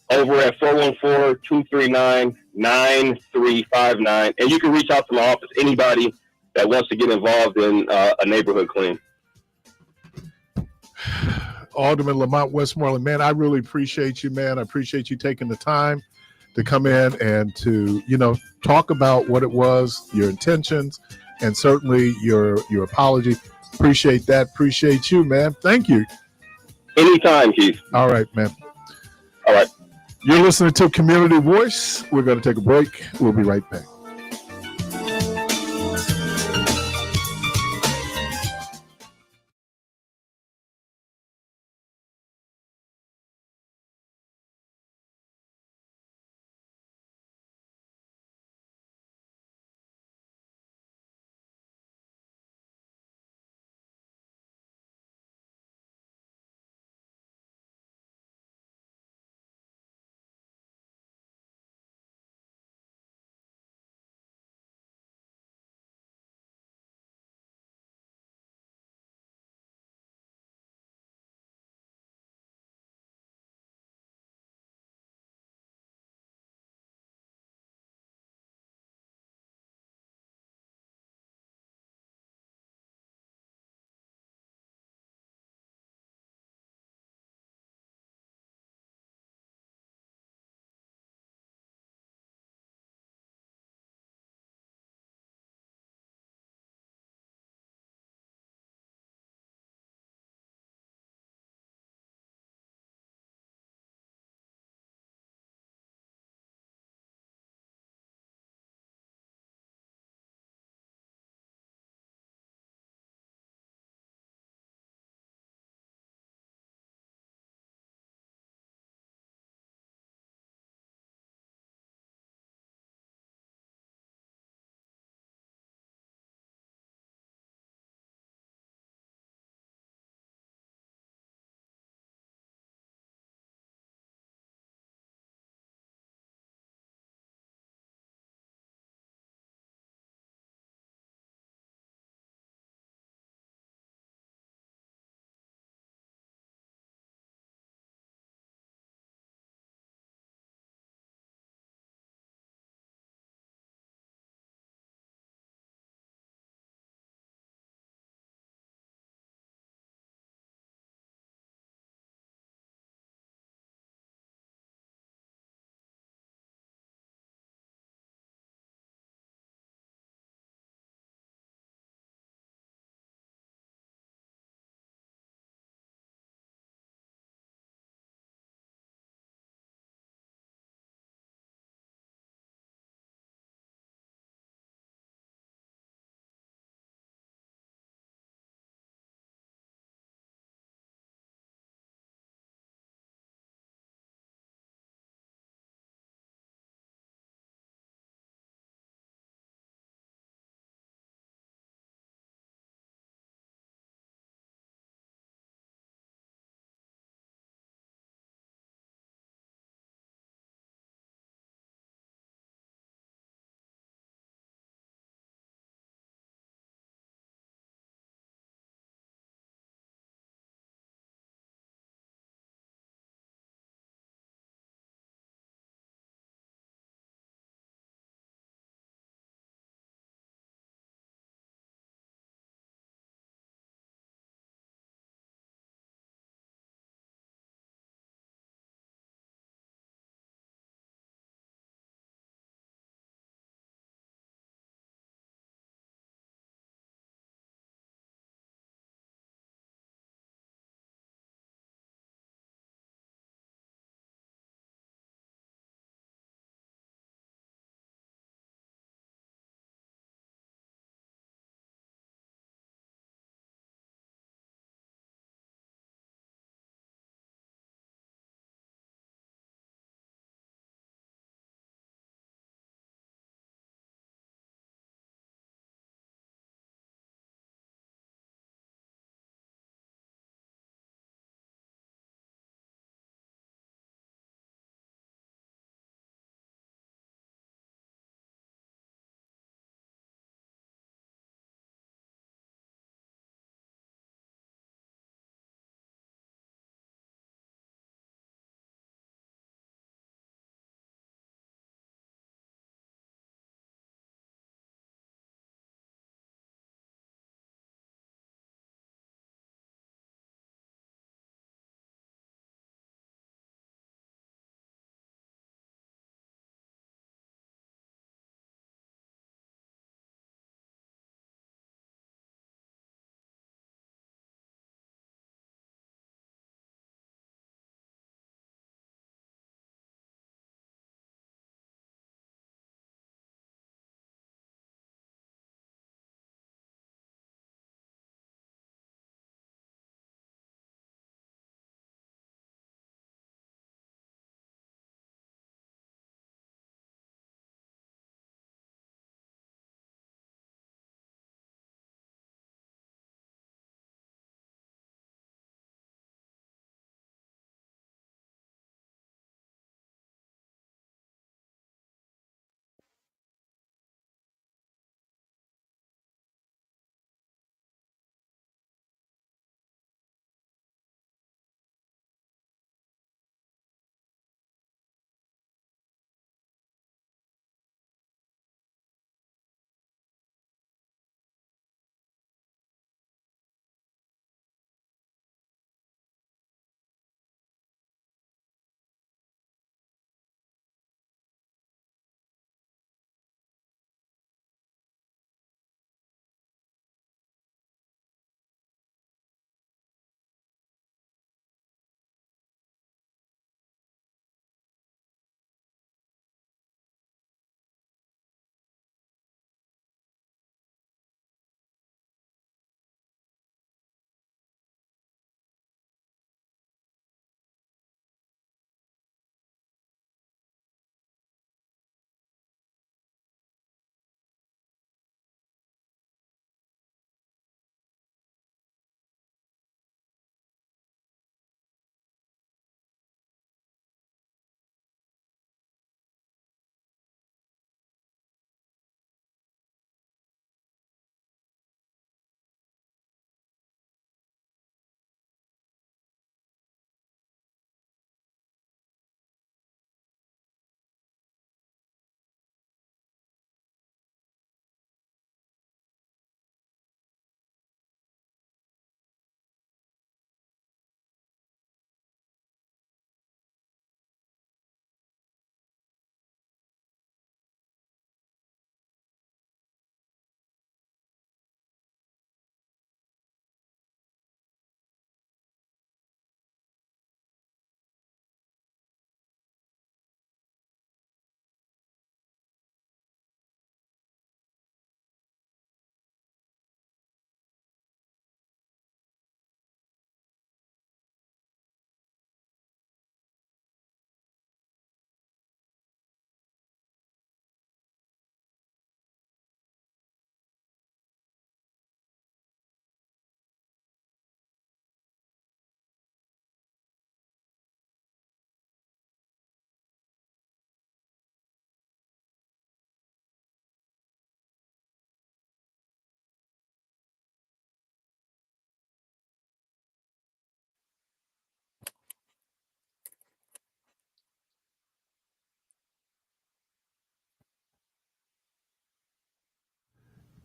Speaker 6: over at 414-239-9359. And you can reach out to my office, anybody that wants to get involved in a neighborhood clean.
Speaker 2: Alderman Lamont Westmoreland, man, I really appreciate you, man. I appreciate you taking the time to come in and to, talk about what it was, your intentions, and certainly your apology. Appreciate that. Appreciate you, man. Thank you.
Speaker 6: Anytime, Keith.
Speaker 2: All right, man.
Speaker 6: All right.
Speaker 2: You're listening to Community Voice. We're going to take a break. We'll be right back.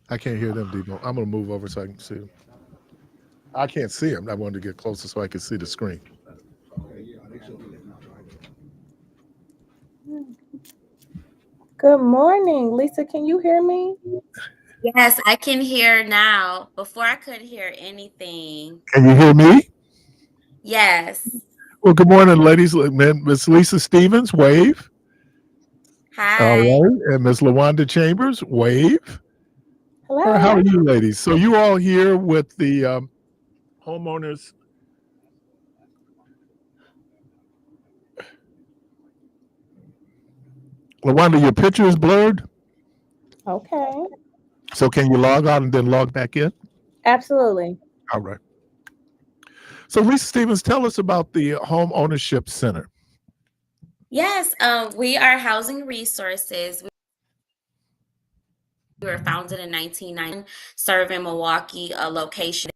Speaker 2: I can't hear them, Debo. I'm gonna move over so I can see them. I can't see them. I wanted to get closer so I can see the screen.
Speaker 14: Good morning, Lisa. Can you hear me?
Speaker 15: Yes, I can hear now. Before I couldn't hear anything.
Speaker 2: Can you hear me?
Speaker 15: Yes.
Speaker 2: Well, good morning, ladies. Miss Lisa Stevens, wave. All
Speaker 15: Hi.
Speaker 2: right, and Miss LaWanda Chambers, wave.
Speaker 14: Hello.
Speaker 2: All right, how are you, ladies? So you all here with the homeowners? LaWanda, your picture is blurred.
Speaker 14: Okay.
Speaker 2: So can you log out and then log back in?
Speaker 14: Absolutely.
Speaker 2: All right. So Lisa Stevens, tell us about the Home Ownership Center.
Speaker 15: Yes, we are Housing Resources. We were founded in 1990, serving Milwaukee, a location.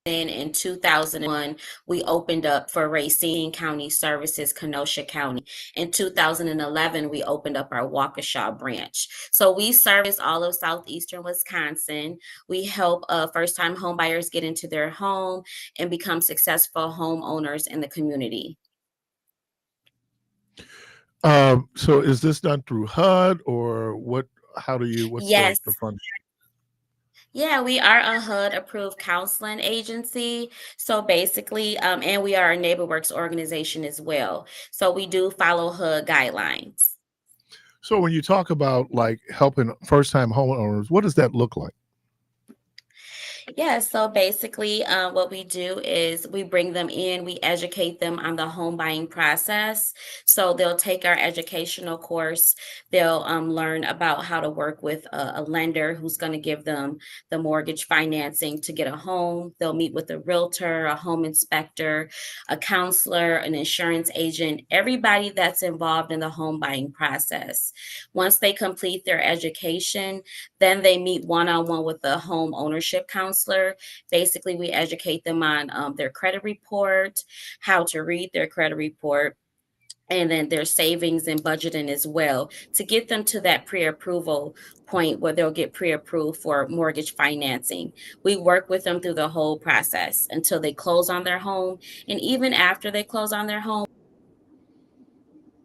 Speaker 15: In 2001, we opened up for Racine County Services, Kenosha County. In 2011, we opened up our Waukesha branch. So we service all of southeastern Wisconsin. We help first-time homebuyers get into their home and become successful homeowners in the community.
Speaker 2: So is this done through HUD or what? How do you? What's
Speaker 15: Yes.
Speaker 2: the fund?
Speaker 15: Yeah, we are a HUD approved counseling agency. So basically, and we are a NeighborWorks organization as well. So we do follow HUD guidelines.
Speaker 2: So when you talk about like helping first-time homeowners, what does that look like?
Speaker 15: Yeah, so basically, what we do is we bring them in, we educate them on the home buying process. So they'll take our educational course, they'll learn about how to work with a lender who's going to give them the mortgage financing to get a home. They'll meet with a realtor, a home inspector, a counselor, an insurance agent, everybody that's involved in the home buying process. Once they complete their education, then they meet one-on-one with the home ownership counselor. Basically, we educate them on their credit report, how to read their credit report, and then their savings and budgeting as well to get them to that pre-approval point where they'll get pre-approved for mortgage financing. We work with them through the whole process until they close on their home. And even after they close on their home,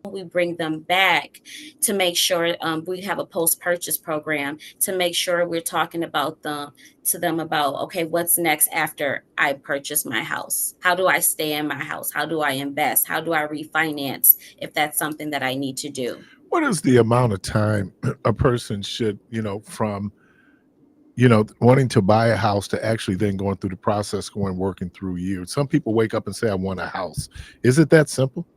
Speaker 15: we bring them back to make sure we have a post-purchase program to make sure we're talking about to them about, okay, what's next after I purchase my house? How do I stay in my house? How do I invest? How do I refinance if that's something that I need to do?
Speaker 2: What is the amount of time a person should, from, wanting to buy a house to actually then going through the process, working through you? Some people wake up and say, I want a house. Is it that simple?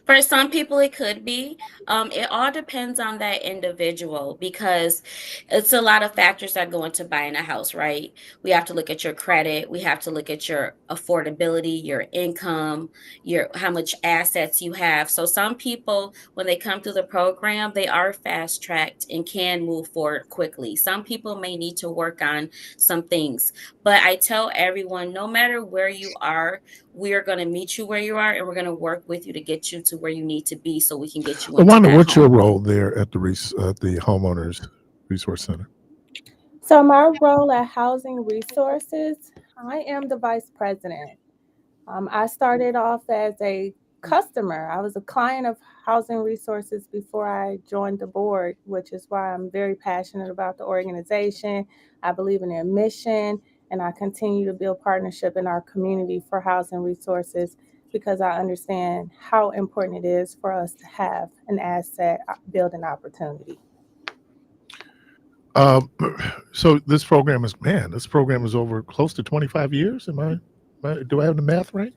Speaker 15: For some people, it could be. It all depends on that individual because it's a lot of factors that go into buying a house, right? We have to look at your credit. We have to look at your affordability, your income, how much assets you have. So some people, when they come through the program, they are fast tracked and can move forward quickly. Some people may need to work on some things, but I tell everyone, no matter where you are, we are going to meet you where you are, and we're going to work with you to get you to where you need to be so we can get you into that
Speaker 2: What's
Speaker 15: home.
Speaker 2: your role there at the Homeowners Resource Center?
Speaker 14: So my role at Housing Resources, I am the vice president. I started off as a customer. I was a client of Housing Resources before I joined the board, which is why I'm very passionate about the organization. I believe in their mission, and I continue to build partnership in our community for Housing Resources because I understand how important it is for us to have an asset building opportunity.
Speaker 2: So this program is over close to 25 years. Do I have the math right?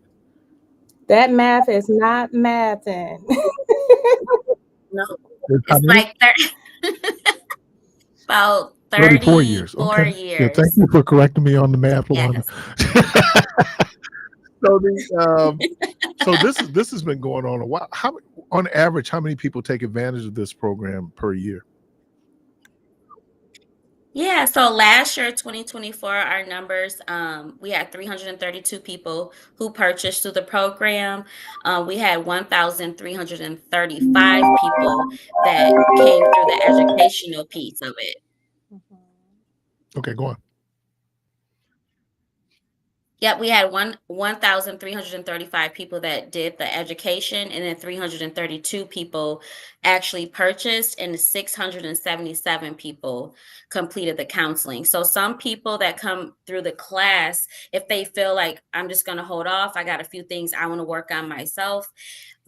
Speaker 14: That math is not mathing.
Speaker 15: No, it's like about
Speaker 2: 34 years.
Speaker 15: 34
Speaker 2: Okay.
Speaker 15: years.
Speaker 2: Yeah, thank you for correcting me on the math,
Speaker 15: Yes.
Speaker 2: So this has been going on a while. On average, how many people take advantage of this program per year?
Speaker 15: Yeah, so last year, 2024, our numbers, we had 332 people who purchased through the program. We had 1,335 people that came through the educational piece of it.
Speaker 2: Okay, go on.
Speaker 15: Yep, we had 1,335 people that did the education, and then 332 people actually purchased, and 677 people completed the counseling. So some people that come through the class, if they feel like I'm just going to hold off, I got a few things I want to work on myself,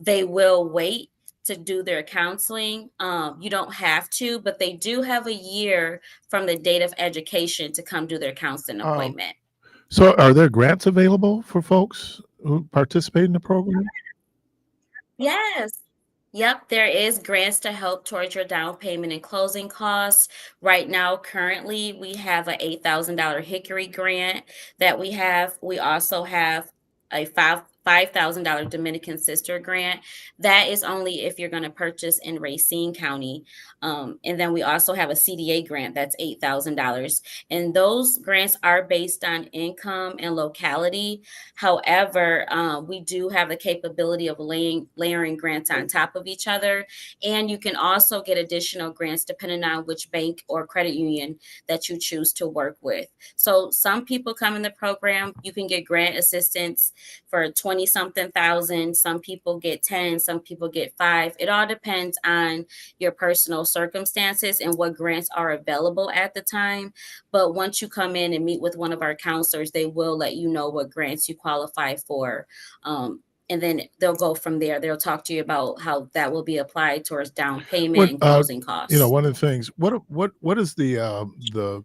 Speaker 15: they will wait to do their counseling. You don't have to, but they do have a year from the date of education to come do their counseling appointment.
Speaker 2: So are there grants available for folks who participate in the program?
Speaker 15: Yes. Yep, there is grants to help towards your down payment and closing costs. Right now, currently, we have a $8,000 Hickory grant that we have. We also have a $5,000 Dominican Sister grant. That is only if you're going to purchase in Racine County. And then we also have a CDA grant that's $8,000. And those grants are based on income and locality. However, we do have the capability of layering grants on top of each other. And you can also get additional grants depending on which bank or credit union that you choose to work with. So some people come in the program, you can get grant assistance for 20 something thousand. Some people get 10, some people get 5. It all depends on your personal circumstances and what grants are available at the time. But once you come in and meet with one of our counselors, they will let you know what grants you qualify for. And then they'll go from there. They'll talk to you about how that will be applied towards down payment
Speaker 2: What
Speaker 15: and closing
Speaker 2: you
Speaker 15: costs.
Speaker 2: know, one of the things. What is the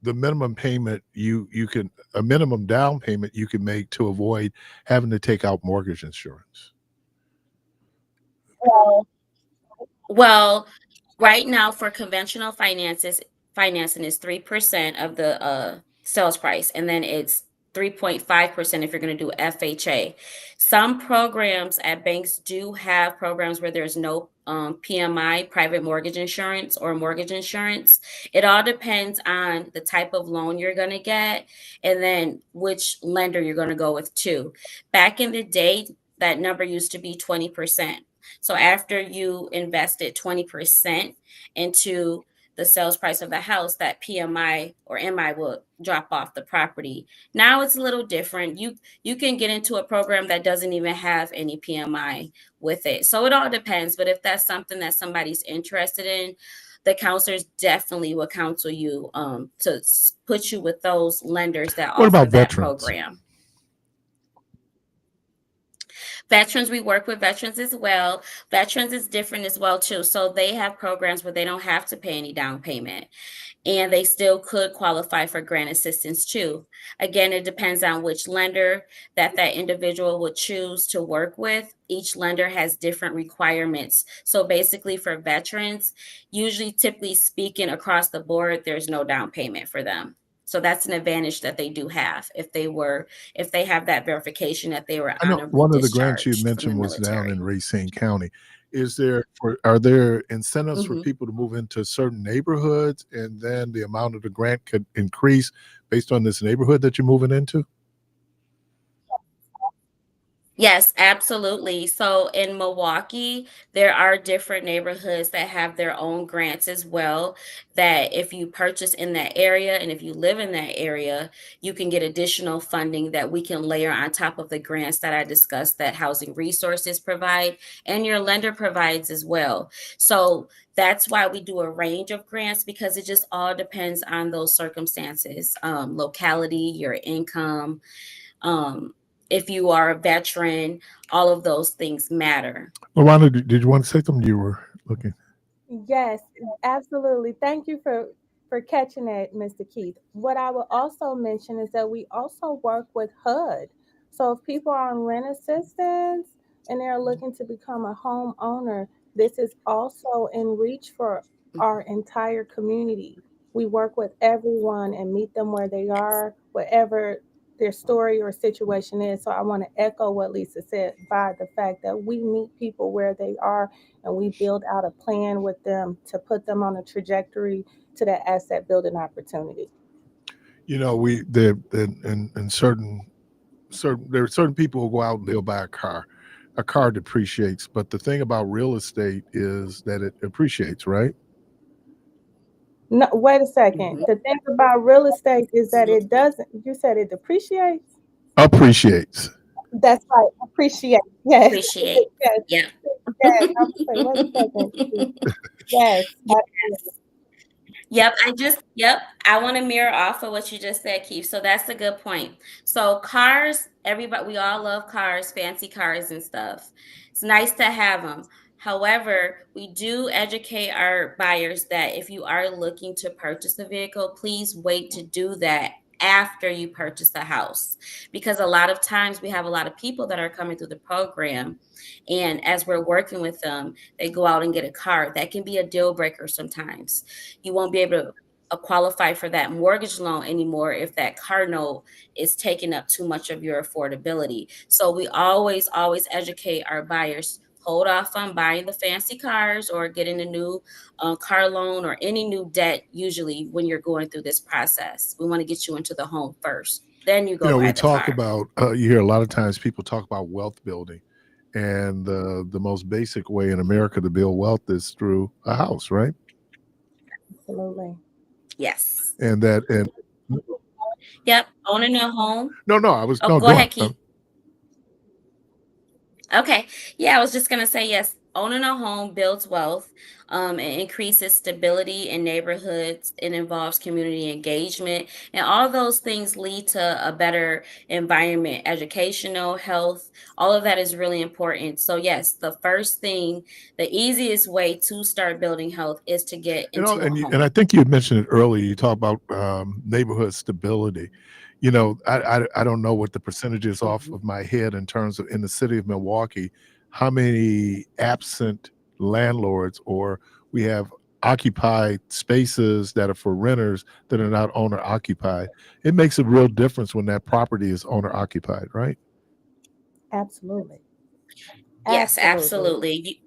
Speaker 2: minimum payment you can a minimum down payment you can make to avoid having to take out mortgage insurance?
Speaker 15: Well, right now for conventional financing is 3% of the sales price, and then it's 3.5% if you're going to do FHA. Some programs at banks do have programs where there's no PMI, private mortgage insurance, or mortgage insurance. It all depends on the type of loan you're going to get and then which lender you're going to go with too. Back in the day, that number used to be 20%. So after you invested 20% into the sales price of the house, that PMI or MI will drop off the property. Now it's a little different. You can get into a program that doesn't even have any PMI with it. So it all depends. But if that's something that somebody's interested in, the counselors definitely will counsel you to put you with those lenders that
Speaker 2: What
Speaker 15: offer
Speaker 2: about
Speaker 15: that
Speaker 2: veterans?
Speaker 15: program. Veterans, we work with veterans as well. Veterans is different as well too. So they have programs where they don't have to pay any down payment and they still could qualify for grant assistance too. Again, it depends on which lender that individual would choose to work with. Each lender has different requirements. So basically for veterans, usually typically speaking across the board, there's no down payment for them. So that's an advantage that they do have if they have that verification that they were
Speaker 2: I know
Speaker 15: honorably
Speaker 2: one of the grants you
Speaker 15: discharged from the
Speaker 2: mentioned was down in
Speaker 15: military.
Speaker 2: Racine County. Are there incentives for
Speaker 15: Mhm.
Speaker 2: people to move into certain neighborhoods and then the amount of the grant could increase based on this neighborhood that you're moving into?
Speaker 15: Yes, absolutely. So in Milwaukee, there are different neighborhoods that have their own grants as well. That if you purchase in that area and if you live in that area, you can get additional funding that we can layer on top of the grants that I discussed that Housing Resources provide and your lender provides as well. So that's why we do a range of grants because it just all depends on those circumstances, locality, your income, um, if you are a veteran, all of those things matter.
Speaker 2: Luana, did you want to say something? You were looking.
Speaker 14: Yes, absolutely. Thank you for catching that, Mr. Keith. What I will also mention is that we also work with HUD. So if people are on rent assistance and they're looking to become a homeowner, this is also in reach for our entire community. We work with everyone and meet them where they are, whatever their story or situation is. So I want to echo what Lisa said by the fact that we meet people where they are and we build out a plan with them to put them on a trajectory to that asset building opportunity.
Speaker 2: You know, in certain there are certain people who go out and they'll buy a car. A car depreciates, but the thing about real estate is that it appreciates, right?
Speaker 14: No, wait a second. The thing about real estate is that it doesn't, you said it depreciates?
Speaker 2: Appreciates.
Speaker 14: That's right, appreciate. Yes.
Speaker 15: Appreciate.
Speaker 14: Yes.
Speaker 15: Yeah.
Speaker 14: Yes. I was like, wait a second. Yes. Absolutely.
Speaker 15: Yep, I want to mirror off of what you just said, Keith. So that's a good point. So cars, everybody, we all love cars, fancy cars and stuff. It's nice to have them. However, we do educate our buyers that if you are looking to purchase a vehicle, please wait to do that after you purchase the house. Because a lot of times we have a lot of people that are coming through the program, and as we're working with them, they go out and get a car. That can be a deal breaker sometimes. You won't be able to qualify for that mortgage loan anymore if that car note is taking up too much of your affordability. So we always educate our buyers. Hold off on buying the fancy cars or getting a new car loan or any new debt. Usually, when you're going through this process, we want to get you into the home first. Then you
Speaker 2: You
Speaker 15: go
Speaker 2: know,
Speaker 15: buy
Speaker 2: we
Speaker 15: the
Speaker 2: talk
Speaker 15: car.
Speaker 2: about you hear a lot of times people talk about wealth building, and the most basic way in America to build wealth is through a house, right?
Speaker 14: Absolutely.
Speaker 15: Yes.
Speaker 2: And that and
Speaker 15: Yep. Owning a home.
Speaker 2: no, I was
Speaker 15: Oh,
Speaker 2: no,
Speaker 15: go
Speaker 2: go
Speaker 15: ahead,
Speaker 2: ahead.
Speaker 15: Keith. Okay. Yeah, I was just gonna say yes. Owning a home builds wealth. It increases stability in neighborhoods. It involves community engagement, and all those things lead to a better environment, educational, health. All of that is really important. So yes, the first thing, the easiest way to start building health is to get
Speaker 2: You know,
Speaker 15: into a
Speaker 2: and I
Speaker 15: home.
Speaker 2: think you had mentioned it earlier. You talk about neighborhood stability. You know, I don't know what the percentage is off
Speaker 15: Mhm.
Speaker 2: of my head in terms of in the city of Milwaukee, how many absent landlords or we have occupied spaces that are for renters that are not owner occupied. It makes a real difference when that property is owner occupied, right?
Speaker 14: Absolutely.
Speaker 15: Yes,
Speaker 14: Absolutely.
Speaker 15: absolutely.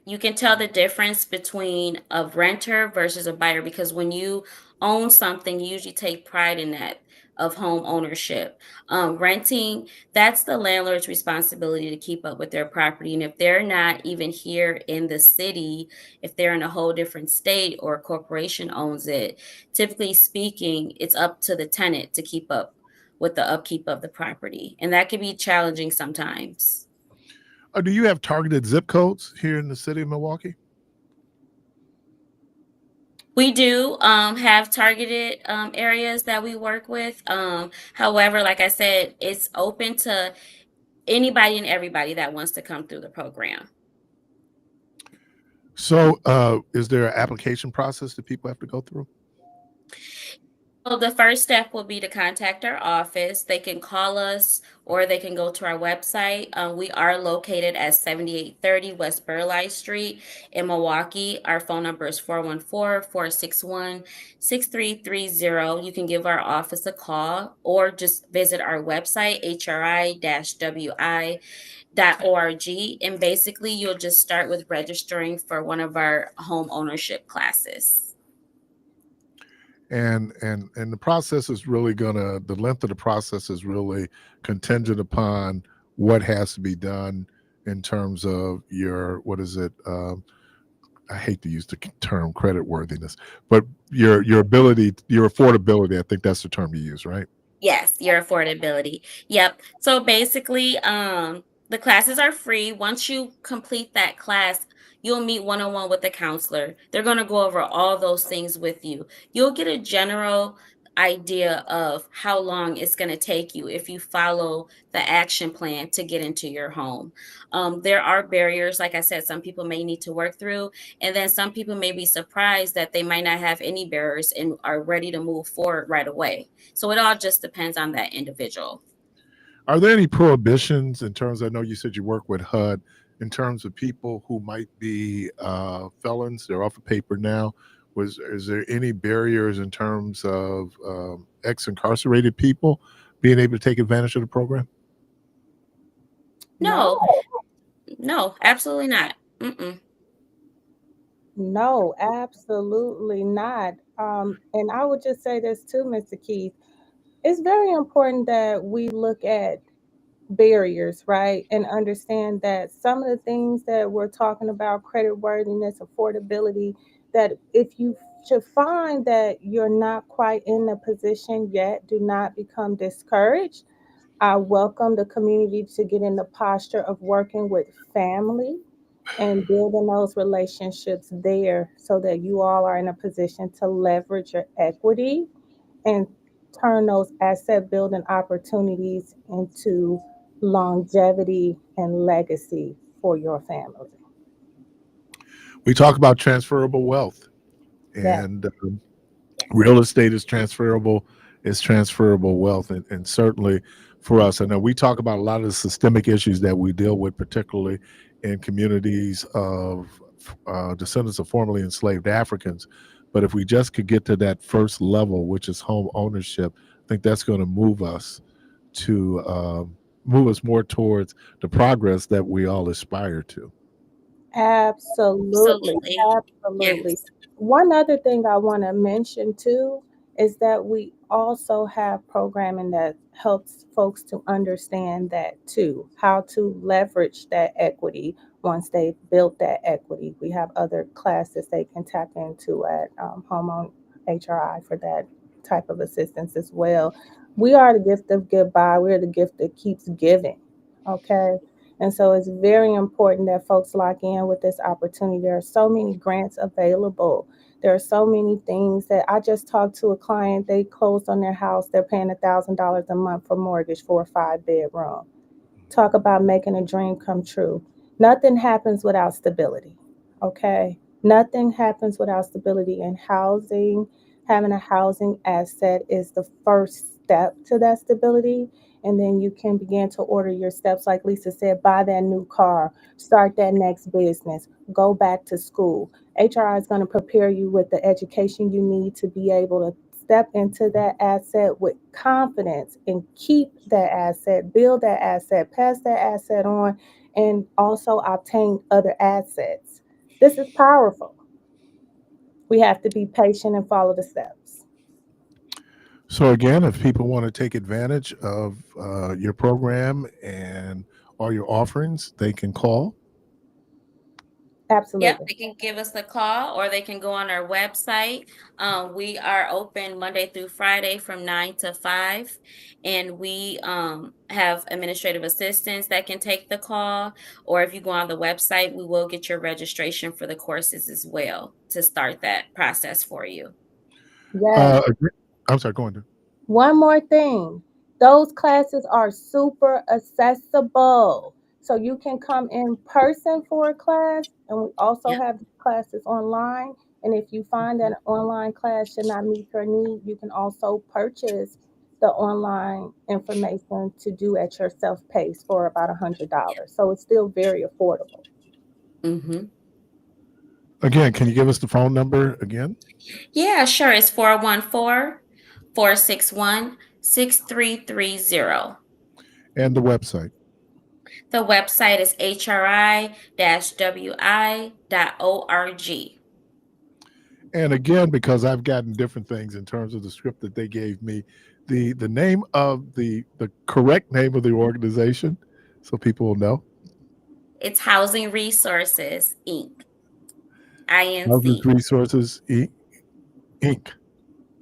Speaker 15: You can tell the difference between a renter versus a buyer because when you own something, you usually take pride in that of home ownership. Renting, that's the landlord's responsibility to keep up with their property. And if they're not even here in the city, if they're in a whole different state or a corporation owns it, typically speaking, it's up to the tenant to keep up with the upkeep of the property. And that can be challenging sometimes.
Speaker 2: Do you have targeted zip codes here in the city of Milwaukee?
Speaker 15: We do have targeted areas that we work with. However, like I said, it's open to anybody and everybody that wants to come through the program.
Speaker 2: So, is there an application process that people have to go through?
Speaker 15: So the first step will be to contact our office. They can call us or they can go to our website. We are located at 7830 West Burleigh Street in Milwaukee. Our phone number is 414-461-6330. You can give our office a call or just visit our website, hri-wi.org. And basically, you'll just start with registering for one of our home ownership classes.
Speaker 2: And the process is really gonna the length of the process is really contingent upon what has to be done in terms of your what is it I hate to use the term credit worthiness, but your ability, your affordability, I think that's the term you use, right?
Speaker 15: Yes, your affordability. Yep. So basically, the classes are free. Once you complete that class, you'll meet one-on-one with the counselor. They're going to go over all those things with you. You'll get a general idea of how long it's going to take you if you follow the action plan to get into your home. There are barriers, like I said, some people may need to work through, and then some people may be surprised that they might not have any barriers and are ready to move forward right away. So it all just depends on that individual.
Speaker 2: Are there any prohibitions in terms? I know you said you work with HUD in terms of people who might be felons. They're off of paper now. Is there any barriers in terms of ex-incarcerated people being able to take advantage of the program?
Speaker 15: No, absolutely not. Mm-mm.
Speaker 14: No, absolutely not. And I would just say this too, Mr. Keith. It's very important that we look at barriers, right? And understand that some of the things that we're talking about, credit worthiness, affordability, that if you should find that you're not quite in the position yet, do not become discouraged. I welcome the community to get in the posture of working with family and building those relationships there so that you all are in a position to leverage your equity and turn those asset building opportunities into longevity and legacy for your family.
Speaker 2: We talk about transferable wealth,
Speaker 14: Yeah,
Speaker 2: and real estate is transferable. It's transferable wealth, and certainly for us, I know we talk about a lot of the systemic issues that we deal with, particularly in communities of descendants of formerly enslaved Africans. But if we just could get to that first level, which is home ownership, I think that's going to move us to move us more towards the progress that we all aspire to.
Speaker 14: absolutely.
Speaker 15: Absolutely.
Speaker 14: Absolutely.
Speaker 15: Yes.
Speaker 14: One other thing I want to mention too is that we also have programming that helps folks to understand that too, how to leverage that equity once they've built that equity. We have other classes they can tap into at Home on HRI for that type of assistance as well. We are the gift of goodbye. We're the gift that keeps giving. Okay. And so it's very important that folks lock in with this opportunity. There are so many grants available. There are so many things that I just talked to a client. They closed on their house. They're paying $1,000 a month for mortgage for a 5-bedroom. Talk about making a dream come true. Nothing happens without stability. Okay. Nothing happens without stability in housing. Having a housing asset is the first step to that stability. And then you can begin to order your steps. Like Lisa said, buy that new car, start that next business, go back to school. HRI is going to prepare you with the education you need to be able to step into that asset with confidence and keep that asset, build that asset, pass that asset on, and also obtain other assets. This is powerful. We have to be patient and follow the steps.
Speaker 2: So again, if people want to take advantage of your program and all your offerings, they can call.
Speaker 15: Yep,
Speaker 14: Absolutely.
Speaker 15: they can give us a call or they can go on our website. We are open Monday through Friday from 9 to 5, and we have administrative assistants that can take the call. Or if you go on the website, we will get your registration for the courses as well to start that process for you.
Speaker 14: Yes.
Speaker 2: I'm sorry, go on.
Speaker 14: One more thing, those classes are super accessible. So you can come in person for a class, and we also
Speaker 15: Yep.
Speaker 14: have classes online. And if you find that an online class should not meet your need, you can also purchase the online information to do at your self pace for about $100. So it's still very affordable.
Speaker 15: Mm-hmm.
Speaker 2: Again, can you give us the phone number again?
Speaker 15: Yeah, sure. It's 414-461-6330.
Speaker 2: And the website.
Speaker 15: The website is hri-wi.org.
Speaker 2: And again, because I've gotten different things in terms of the script that they gave me, the name of the correct name of the organization, so people will know.
Speaker 15: It's Housing Resources, Inc.
Speaker 2: Housing
Speaker 15: INC.
Speaker 2: Resources Inc.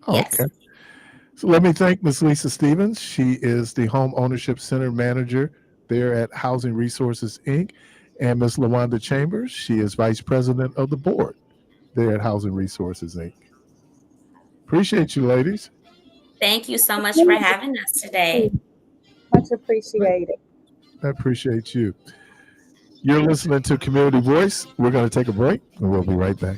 Speaker 2: Oh,
Speaker 15: Yes.
Speaker 2: okay. So let me thank Ms. Lisa Stevens. She is the Home Ownership Center Manager there at Housing Resources Inc. And Ms. LaWanda Chambers. She is Vice President of the Board there at Housing Resources Inc. Appreciate you, ladies.
Speaker 15: Thank you so much for having us today.
Speaker 14: Much appreciated.
Speaker 2: I appreciate you. You're listening to Community Voice. We're going to take a break, and we'll be right back.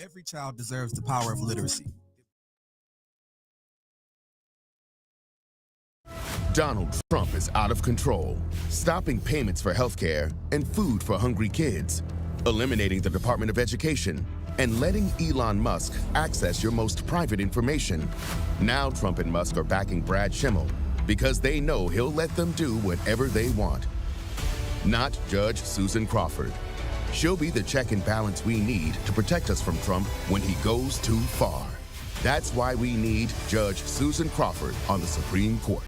Speaker 16: Every child deserves the power of literacy.
Speaker 17: Donald Trump is out of control, stopping payments for healthcare and food for hungry kids, eliminating the Department of Education, and letting Elon Musk access your most private information. Now Trump and Musk are backing Brad Schimmel because they know he'll let them do whatever they want. Not Judge Susan Crawford. She'll be the check and balance we need to protect us from Trump when he goes too far. That's why we need Judge Susan Crawford on the Supreme Court.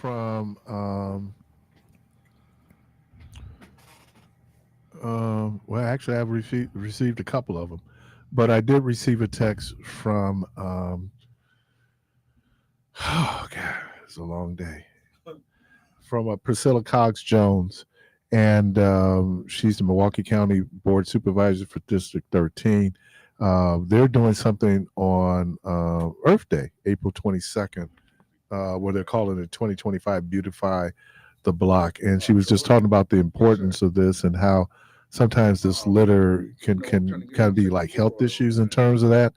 Speaker 2: from well, actually, I've received a couple of them, but I did receive a text from oh God, it's a long day, from Priscilla Cox Jones, and she's the Milwaukee County Board Supervisor for District 13. They're doing something on Earth Day, April 22nd, where they're calling it 2025 Beautify the Block. And she was just talking about the importance of this and how sometimes this litter can kind of be like health issues in terms of that,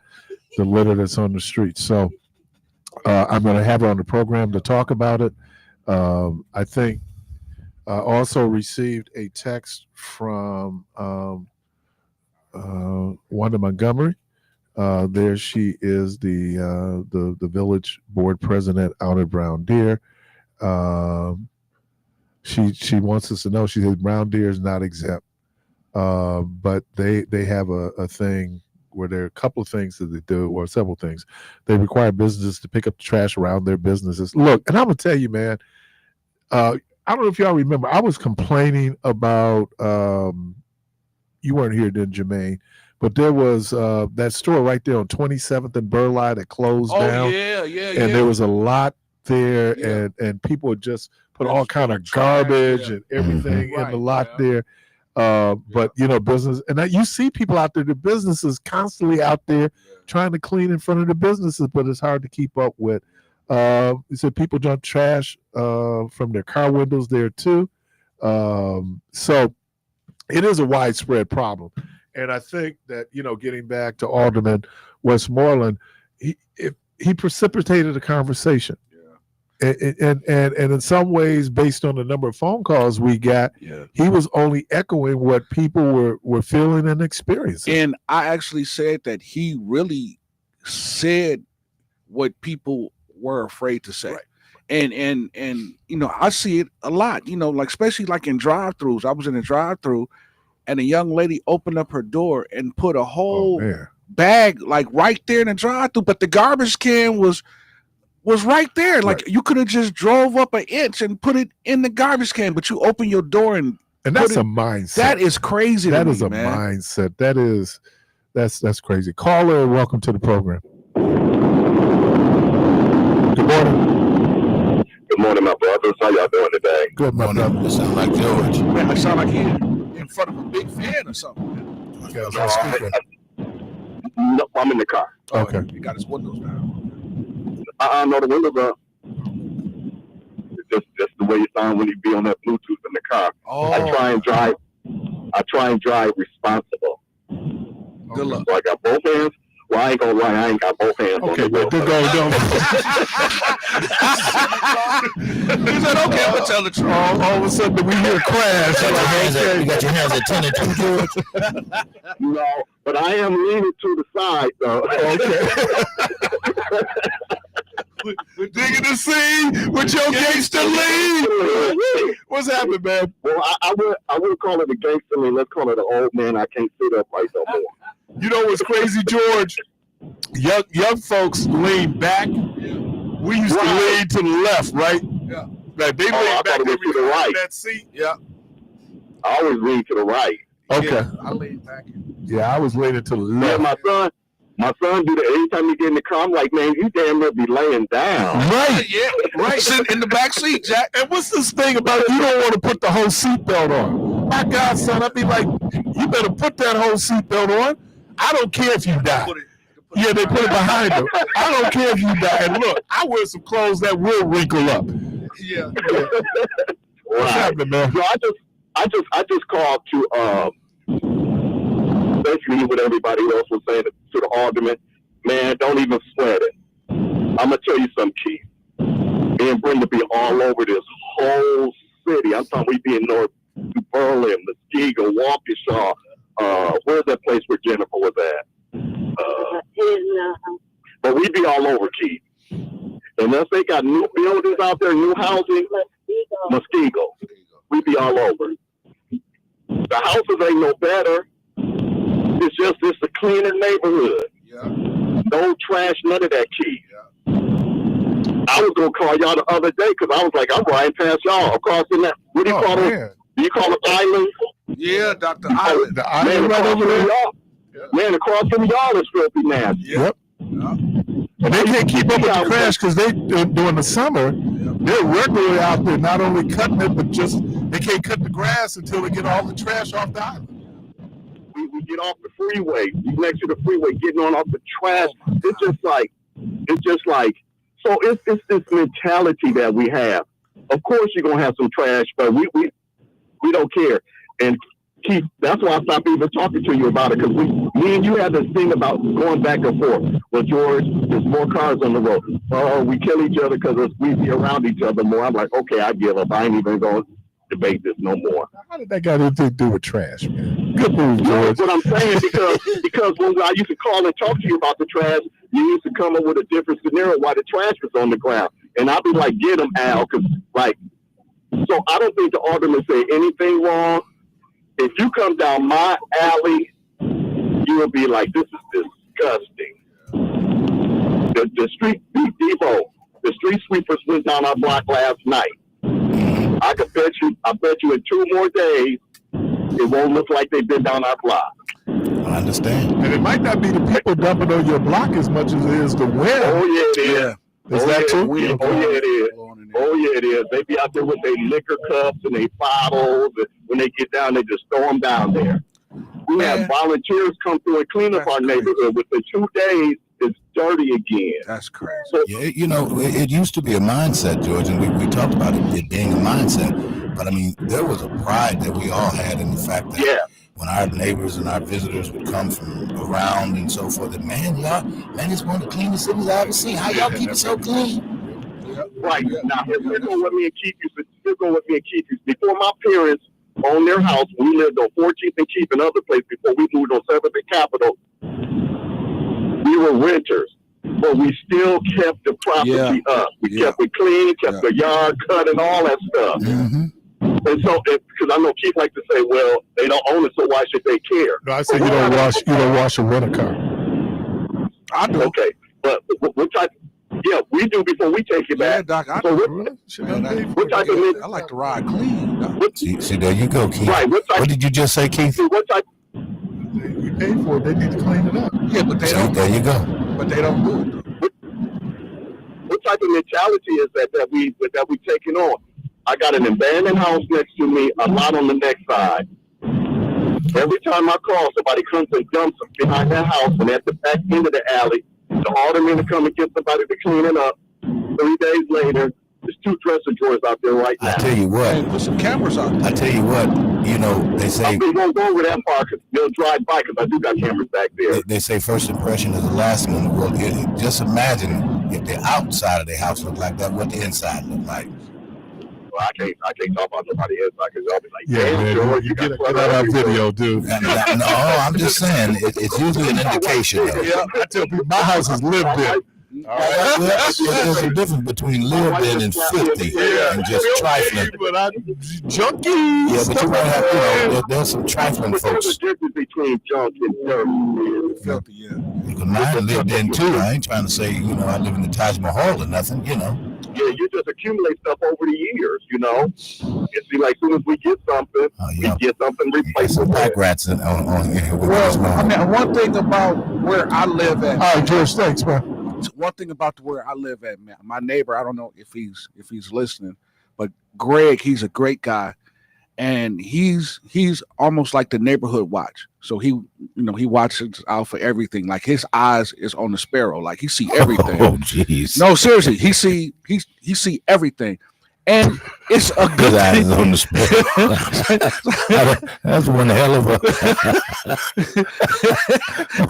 Speaker 2: the litter that's on the street. So I'm going to have her on the program to talk about it. I think I also received a text from Wanda Montgomery. There she is, the village board president out at Brown Deer. She wants us to know, she says Brown Deer is not exempt, but they have a thing where there are a couple of things that they do, or several things. They require businesses to pick up the trash around their businesses. Look, and I'm gonna tell you, man, I don't know if y'all remember, I was complaining about you weren't here then, Jermaine, but there was that store right there on 27th and Burleigh that closed down. And there was a lot there, and people would just put all kind of garbage and everything in the lot there. But business, and you see people out there, the businesses constantly out there trying to clean in front of the businesses, but it's hard to keep up with. You said people dump trash from their car windows there too. So it is a widespread problem. And I think that, getting back to Alderman Westmoreland, he precipitated a conversation. And in some ways, based on the number of phone calls we got, he was only echoing what people were feeling and experiencing.
Speaker 4: And I actually said that he really said what people were afraid to say. Right. And I see it a lot, like especially like in drive-throughs. I was in a drive-through and a young lady opened up her door and put a whole bag like right there in the drive-through, but the garbage can was right there. Like you could have just drove up an inch and put it in the garbage can, but you open your door and
Speaker 2: that's a mindset.
Speaker 4: That is crazy.
Speaker 2: That is a mindset. That's crazy. Caller, welcome to the program. Good morning.
Speaker 18: Good morning, my brothers. How y'all doing today?
Speaker 2: Good, my brother.
Speaker 3: You sound like George.
Speaker 4: Man, I sound like he in front of a big fan or something.
Speaker 2: Okay,
Speaker 18: no, I'm in the car.
Speaker 2: Okay.
Speaker 4: He got his windows down.
Speaker 18: No, the windows up. It's just the way you sound when you be on that Bluetooth in the car.
Speaker 4: Oh.
Speaker 18: I try and drive responsible.
Speaker 4: Good luck.
Speaker 18: So I got both hands. Well, I ain't gonna lie, I ain't got both hands.
Speaker 2: Okay,
Speaker 18: on the wheel.
Speaker 2: good go.
Speaker 4: He said, okay, I'm gonna tell the truth.
Speaker 2: All of a sudden, we hear a crash.
Speaker 3: You got your hands at 10 and 2, George?
Speaker 18: No, but I am leaning to the side, though.
Speaker 2: Okay. We're digging the scene with your gangster lean. What's happening, man?
Speaker 18: Well, I would call it a gangster lean. Let's call it an old man. I can't sit upright no more.
Speaker 2: You know what's crazy, George? Young folks lean back. We used to lean to the left, right?
Speaker 4: Yeah.
Speaker 2: Like they lean back
Speaker 18: to the right.
Speaker 2: That seat. Yeah.
Speaker 18: I always lean to the right.
Speaker 2: Okay.
Speaker 4: Yeah, I lean back.
Speaker 2: Yeah, I was leaning to the left.
Speaker 18: Yeah, my son do that anytime you get in the car. I'm like, man, you damn near be laying down.
Speaker 2: Right.
Speaker 4: Yeah, right. Sitting in the back seat, Jack.
Speaker 2: And what's this thing about you don't want to put the whole seatbelt on? My God, son, I'd be like, you better put that whole seatbelt on. I don't care if you die. Yeah, they put it behind them. I don't care if you die. And look, I wear some clothes that will wrinkle up.
Speaker 4: Yeah.
Speaker 2: What's happening, man?
Speaker 18: So I just called to basically what everybody else was saying to the alderman. Man, don't even sweat it. I'm gonna tell you something, Chief. Me and Brenda be all over this whole city. I'm talking we be in North Berlin, Muskegon, Waukesha. Where's that place where Jennifer was at? But we be all over, Keith. Unless they got new buildings out there, new housing, Muskegon. We be all over. The houses ain't no better. It's a cleaner neighborhood.
Speaker 4: Yeah.
Speaker 18: No trash, none of that, Keith.
Speaker 4: Yeah.
Speaker 18: I I was gonna call y'all the other day because I was like, I'm riding past y'all across in that. What do you call it? Do you call it island?
Speaker 4: Yeah, Dr. Island.
Speaker 2: The island right over there.
Speaker 18: Man, across from y'all is filthy nasty.
Speaker 2: Yep. And they can't keep up with the crash because during the summer, they're regularly out there not only cutting it, but just they can't cut the grass until they get all the trash off the island.
Speaker 18: We get off the freeway, next to the freeway, getting on off the trash. It's just like, so it's this mentality that we have. Of course, you're gonna have some trash, but we don't care. And Keith, that's why I stopped even talking to you about it, because me and you had this thing about going back and forth. Well, George, there's more cars on the road. Oh, we kill each other because we be around each other more. I'm like, okay, I give up. I ain't even going to debate this no more.
Speaker 2: How did that got anything to do with trash, man? Good move,
Speaker 18: No,
Speaker 2: George.
Speaker 18: that's what I'm saying, because when I used to call and talk to you about the trash, you used to come up with a different scenario why the trash was on the ground. And I'd be like, get them, Al, because, like, so I don't think the alderman say anything wrong. If you come down my alley, you will be like, this is disgusting. The street, Debo, the street sweepers went down our block last night. I bet you in 2 more days, it won't look like they've been down our block.
Speaker 3: I understand.
Speaker 2: And it might not be the people dumping on your block as much as it is the wind.
Speaker 18: Oh, yeah, it is.
Speaker 2: Yeah. Is that true?
Speaker 18: Oh, yeah, it is. Oh, yeah, it is. They be out there with their liquor cups and their bottles. And when they get down, they just throw them down there. We have volunteers come through and clean up our neighborhood. Within 2 days, it's dirty again.
Speaker 4: That's crazy.
Speaker 18: So,
Speaker 3: Yeah, you know, it used to be a mindset, George, and we talked about it being a mindset. But I mean, there was a pride that we all had in the fact that when our neighbors and our visitors would come from around and so forth, that man, it's one of the cleanest cities I ever seen. How y'all keep it so clean?
Speaker 18: Right. Now, here's go with me and Keith. Before my parents owned their house, we lived on 14th and Keith and other places before we moved on 7th and Capitol. We were renters, but we still kept the property up. We kept it clean, kept the yard cut and all that stuff.
Speaker 3: Mm-hmm.
Speaker 18: And so, because I know Keith like to say, well, they don't own it, so why should they care?
Speaker 2: No, I say you don't wash a rental car.
Speaker 4: I do.
Speaker 18: Okay, but what type? Yeah, we do before we take it back.
Speaker 4: Doc, I
Speaker 18: so
Speaker 4: what type of I like to ride clean.
Speaker 3: See, there you go, Keith.
Speaker 18: Right.
Speaker 3: What did you just say, Keith?
Speaker 18: What type?
Speaker 2: You paid for it. They need to clean it up.
Speaker 4: Yeah, but they don't.
Speaker 3: There you go.
Speaker 4: But they don't do it.
Speaker 18: What type of mentality is that we taking on? I got an abandoned house next to me, a lot on the next side. Every time I call, somebody comes and dumps them behind that house, and at the back end of the alley, the alderman to come and get somebody to clean it up. 3 days later, there's 2 dresser drawers out there right now.
Speaker 3: I tell you what.
Speaker 4: Hey, put some cameras out there.
Speaker 3: I tell you what. You know, they say.
Speaker 18: We won't go over that far because they'll drive by because I do got cameras back there.
Speaker 3: They say first impression is the last one. Well, just imagine if the outside of the house looked like that, what the inside looked like.
Speaker 18: Well, I can't talk about nobody inside because I'll be like,
Speaker 2: yeah, man,
Speaker 18: George,
Speaker 2: you get that video, dude.
Speaker 3: No, I'm just saying it's usually an indication.
Speaker 2: Yeah, I tell people my house is lived in.
Speaker 3: All right. Well, there's a difference between lived in and filthy and just trifling.
Speaker 2: But I'm junky.
Speaker 3: Yeah, but you might have, there's some trifling folks.
Speaker 18: There's a difference between junk and dirt.
Speaker 4: Filthy, yeah.
Speaker 3: Because mine lived in too. I ain't trying to say, I live in the Taj Mahal or nothing,
Speaker 18: Yeah, you just accumulate stuff over the years, It seems like as soon as we get something, we get something replaced.
Speaker 3: Some pack rats on here.
Speaker 4: Well, I mean, one thing about where I live at.
Speaker 2: All right, George, thanks, man.
Speaker 4: One thing about where I live at, man, my neighbor, I don't know if he's listening, but Greg, he's a great guy, and he's almost like the neighborhood watch. So he watches out for everything. Like his eyes is on the sparrow. Like he see everything.
Speaker 3: Oh, jeez.
Speaker 4: No, seriously, he see everything. And it's a good
Speaker 3: eyes on the sparrow. That's one hell of a.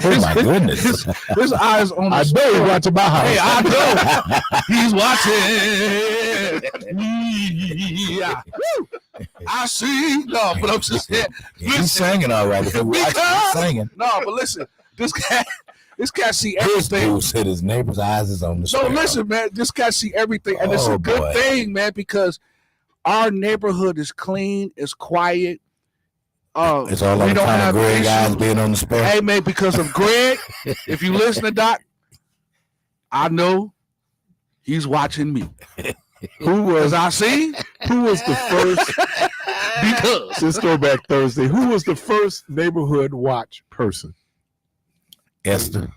Speaker 3: Oh my goodness!
Speaker 4: His eyes on.
Speaker 2: I know he's watching my house.
Speaker 4: Hey, I know he's watching. Yeah, I see. No, but I'm just saying.
Speaker 3: He's singing all right. He's singing.
Speaker 4: No, but listen, this cat see everything.
Speaker 3: This dude said his neighbor's eyes is on the sparrow.
Speaker 4: No, listen, man. This cat see everything, and it's a good thing, man, because our neighborhood is clean, it's quiet.
Speaker 3: It's all on account of Greg eyes being on the sparrow.
Speaker 4: Hey, man, because of Greg, if you listen to Doc, I know He's watching me.
Speaker 2: Who was
Speaker 4: I see?
Speaker 2: Who was the first?
Speaker 4: Because
Speaker 2: let's go back Thursday. Who was the first neighborhood watch person?
Speaker 3: Esther.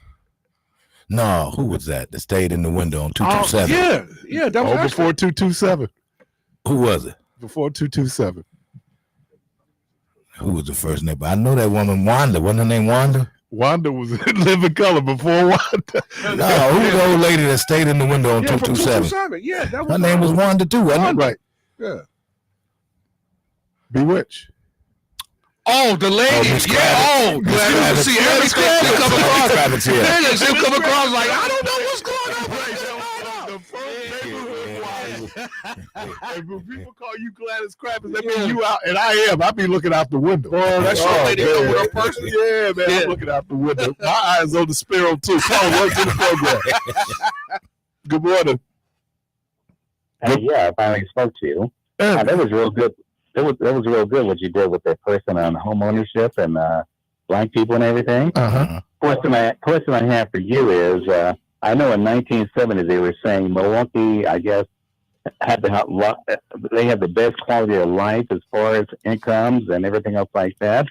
Speaker 3: No, who was that stayed in the window on 227?
Speaker 4: Yeah, that was
Speaker 2: before 227.
Speaker 3: Who was it?
Speaker 2: Before 227.
Speaker 3: Who was the first neighbor? I know that woman, Wanda. Wasn't her name Wanda?
Speaker 2: Wanda was in living color before Wanda.
Speaker 3: No, who was the old lady that stayed in the window on 227?
Speaker 4: 227. Yeah, that was
Speaker 3: her name was Wanda too, wasn't it?
Speaker 2: Right.
Speaker 4: Yeah.
Speaker 2: Bewitched.
Speaker 4: Oh, the lady. Glad to see everything. She come across. She come across like, I don't know what's going on.
Speaker 2: The first neighborhood watch. And when people call you Gladys Kravitz, that means you out, and I am. I be looking out the window.
Speaker 4: Oh, that's your lady come with her person.
Speaker 2: Yeah, man, I'm looking out the window. My eyes on the sparrow too. Come on, welcome to the program. Good morning.
Speaker 19: Yeah, I finally spoke to you. That was real good. That was real good what you did with that person on home ownership and blind people and everything. Question I have for you is, I know in 1970 they were saying Milwaukee, I guess, they have the best quality of life as far as incomes and everything else like that.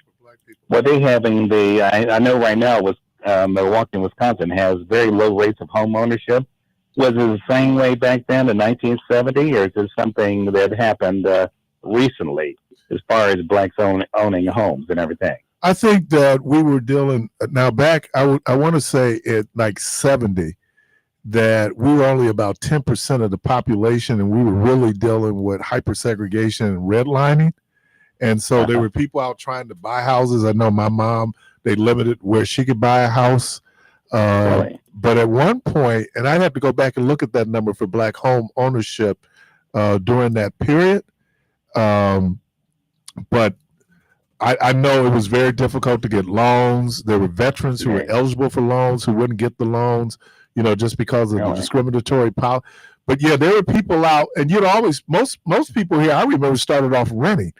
Speaker 19: What they having I know right now was Milwaukee, Wisconsin has very low rates of home ownership. Was it the same way back then in 1970, or is this something that happened recently as far as blacks owning homes and everything?
Speaker 2: I think that we were dealing now back. I want to say at like 70 that we were only about 10% of the population, and we were really dealing with hypersegregation and redlining. And so there were people out trying to buy houses. I know my mom, they limited where she could buy a house. But at one point, and I'd have to go back and look at that number for black home ownership during that period. But I know it was very difficult to get loans. There were veterans who were eligible for loans who wouldn't get the loans, just because of the discriminatory power. But yeah, there were people out, and always most people here, I remember, started off renting,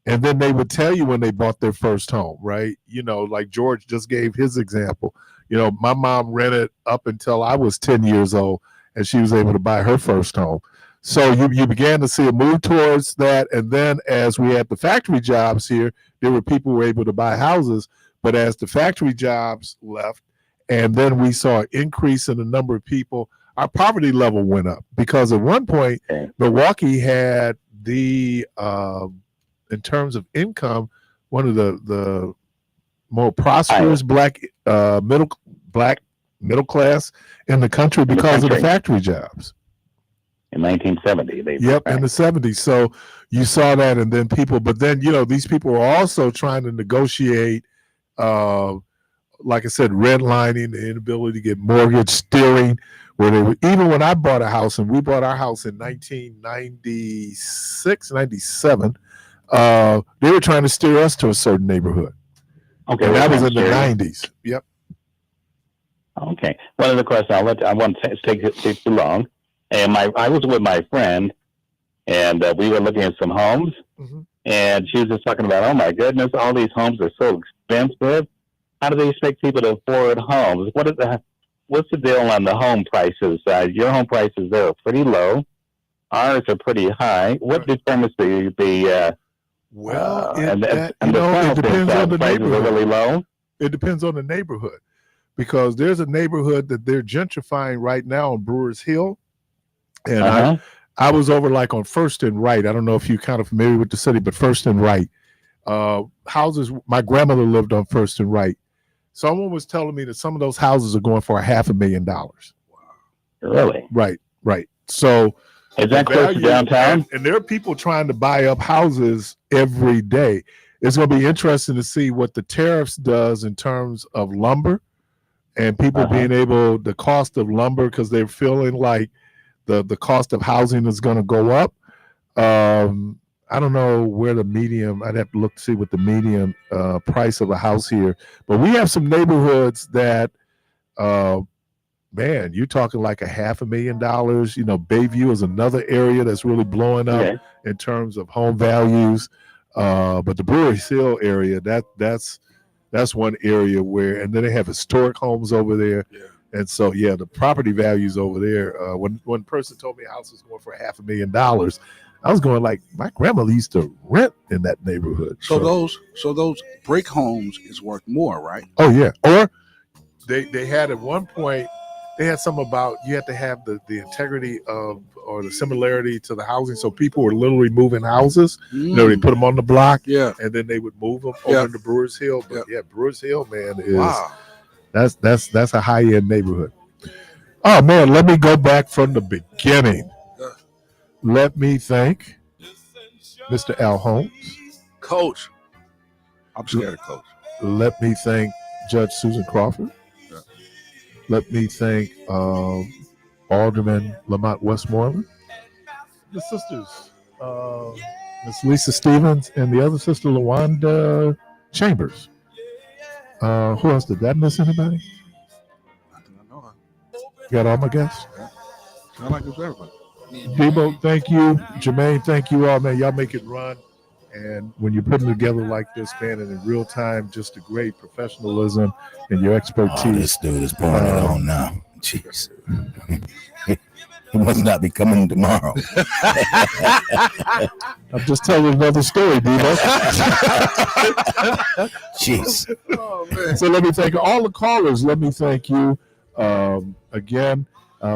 Speaker 2: and then they would tell you when they bought their first home, right? Like George just gave his example. My mom rented up until I was 10 years old, and she was able to buy her first home. So you began to see a move towards that. And then as we had the factory jobs here, there were people who were able to buy houses. But as the factory jobs left, and then we saw an increase in the number of people, our poverty level went up. Because at one point, Milwaukee had in terms of income, one of the more prosperous black middle class in the country because of the factory jobs.
Speaker 19: In 1970,
Speaker 2: in the 70s. So you saw that, and then but then these people were also trying to negotiate, like I said, redlining, the inability to get mortgage, steering. Where they were, even when I bought a house, and we bought our house in 1996, 97, they were trying to steer us to a certain neighborhood.
Speaker 19: Okay,
Speaker 2: and that was in the 90s. Yep.
Speaker 19: Okay. One other question. I won't take too long. And I was with my friend, and we were looking at some homes, and she was just talking about, oh my goodness, all these homes are so expensive. How do they expect people to afford homes? What's the deal on the home prices? Your home prices there are pretty low. Ours are pretty high. What determines it depends on the neighborhood. Are really low.
Speaker 2: It depends on the neighborhood, because there's a neighborhood that they're gentrifying right now on Brewers Hill. And I was over like on First and Wright. I don't know if you're kind of familiar with the city, but First and Wright. Houses, my grandmother lived on First and Wright. Someone was telling me that some of those houses are going for $500,000. Wow.
Speaker 19: Really?
Speaker 2: Right. So
Speaker 19: is that close to downtown?
Speaker 2: And there are people trying to buy up houses every day. It's going to be interesting to see what the tariffs does in terms of lumber, and people being able, the cost of lumber, because they're feeling like the cost of housing is going to go up. I don't know where the medium, I'd have to look to see what the median price of a house here, but we have some neighborhoods that, man, you're talking like $500,000. Bayview is another area that's really blowing up in terms of home values. But the Brewers Hill area, that's one area where, and then they have historic homes over there. And so, yeah, the property values over there. When one person told me a house was going for $500,000, I was going like, my grandmother used to rent in that neighborhood.
Speaker 4: So those brick homes is worth more, right?
Speaker 2: Oh yeah. Or they had at one point, they had something about you had to have the integrity of or the similarity to the housing. So people were literally moving houses. You know, they put them on the block, and then they would move them over to Brewers Hill. But yeah, Brewers Hill, man, is that's a high end neighborhood. Oh man, let me go back from the beginning. Let me thank Mr. Al Holmes.
Speaker 4: Coach. I'm scared of Coach.
Speaker 2: Let me thank Judge Susan Crawford.
Speaker 4: Yeah.
Speaker 2: Let me thank Alderman Lamont Westmoreland. The sisters, Miss Lisa Stevens and the other sister, LaWanda Chambers. Who else? Did that miss anybody?
Speaker 4: I think I know her.
Speaker 2: Got all my guests?
Speaker 4: Yeah. Sound like it's everybody.
Speaker 2: Debo, thank you. Jermaine, thank you all, man. Y'all make it run. And when you're putting together like this, man, and in real time, just a great professionalism and your expertise.
Speaker 3: Oh, this dude is pouring it on now. Jeez. He must not be coming tomorrow.
Speaker 2: I'm just telling another story, Debo.
Speaker 3: Jeez.
Speaker 2: Oh, man. So let me thank all the callers. Let me thank you again.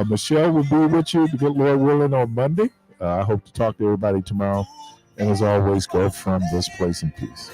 Speaker 2: Michelle will be with you, the good Lord willing, on Monday. I hope to talk to everybody tomorrow. And as always, go from this place in peace.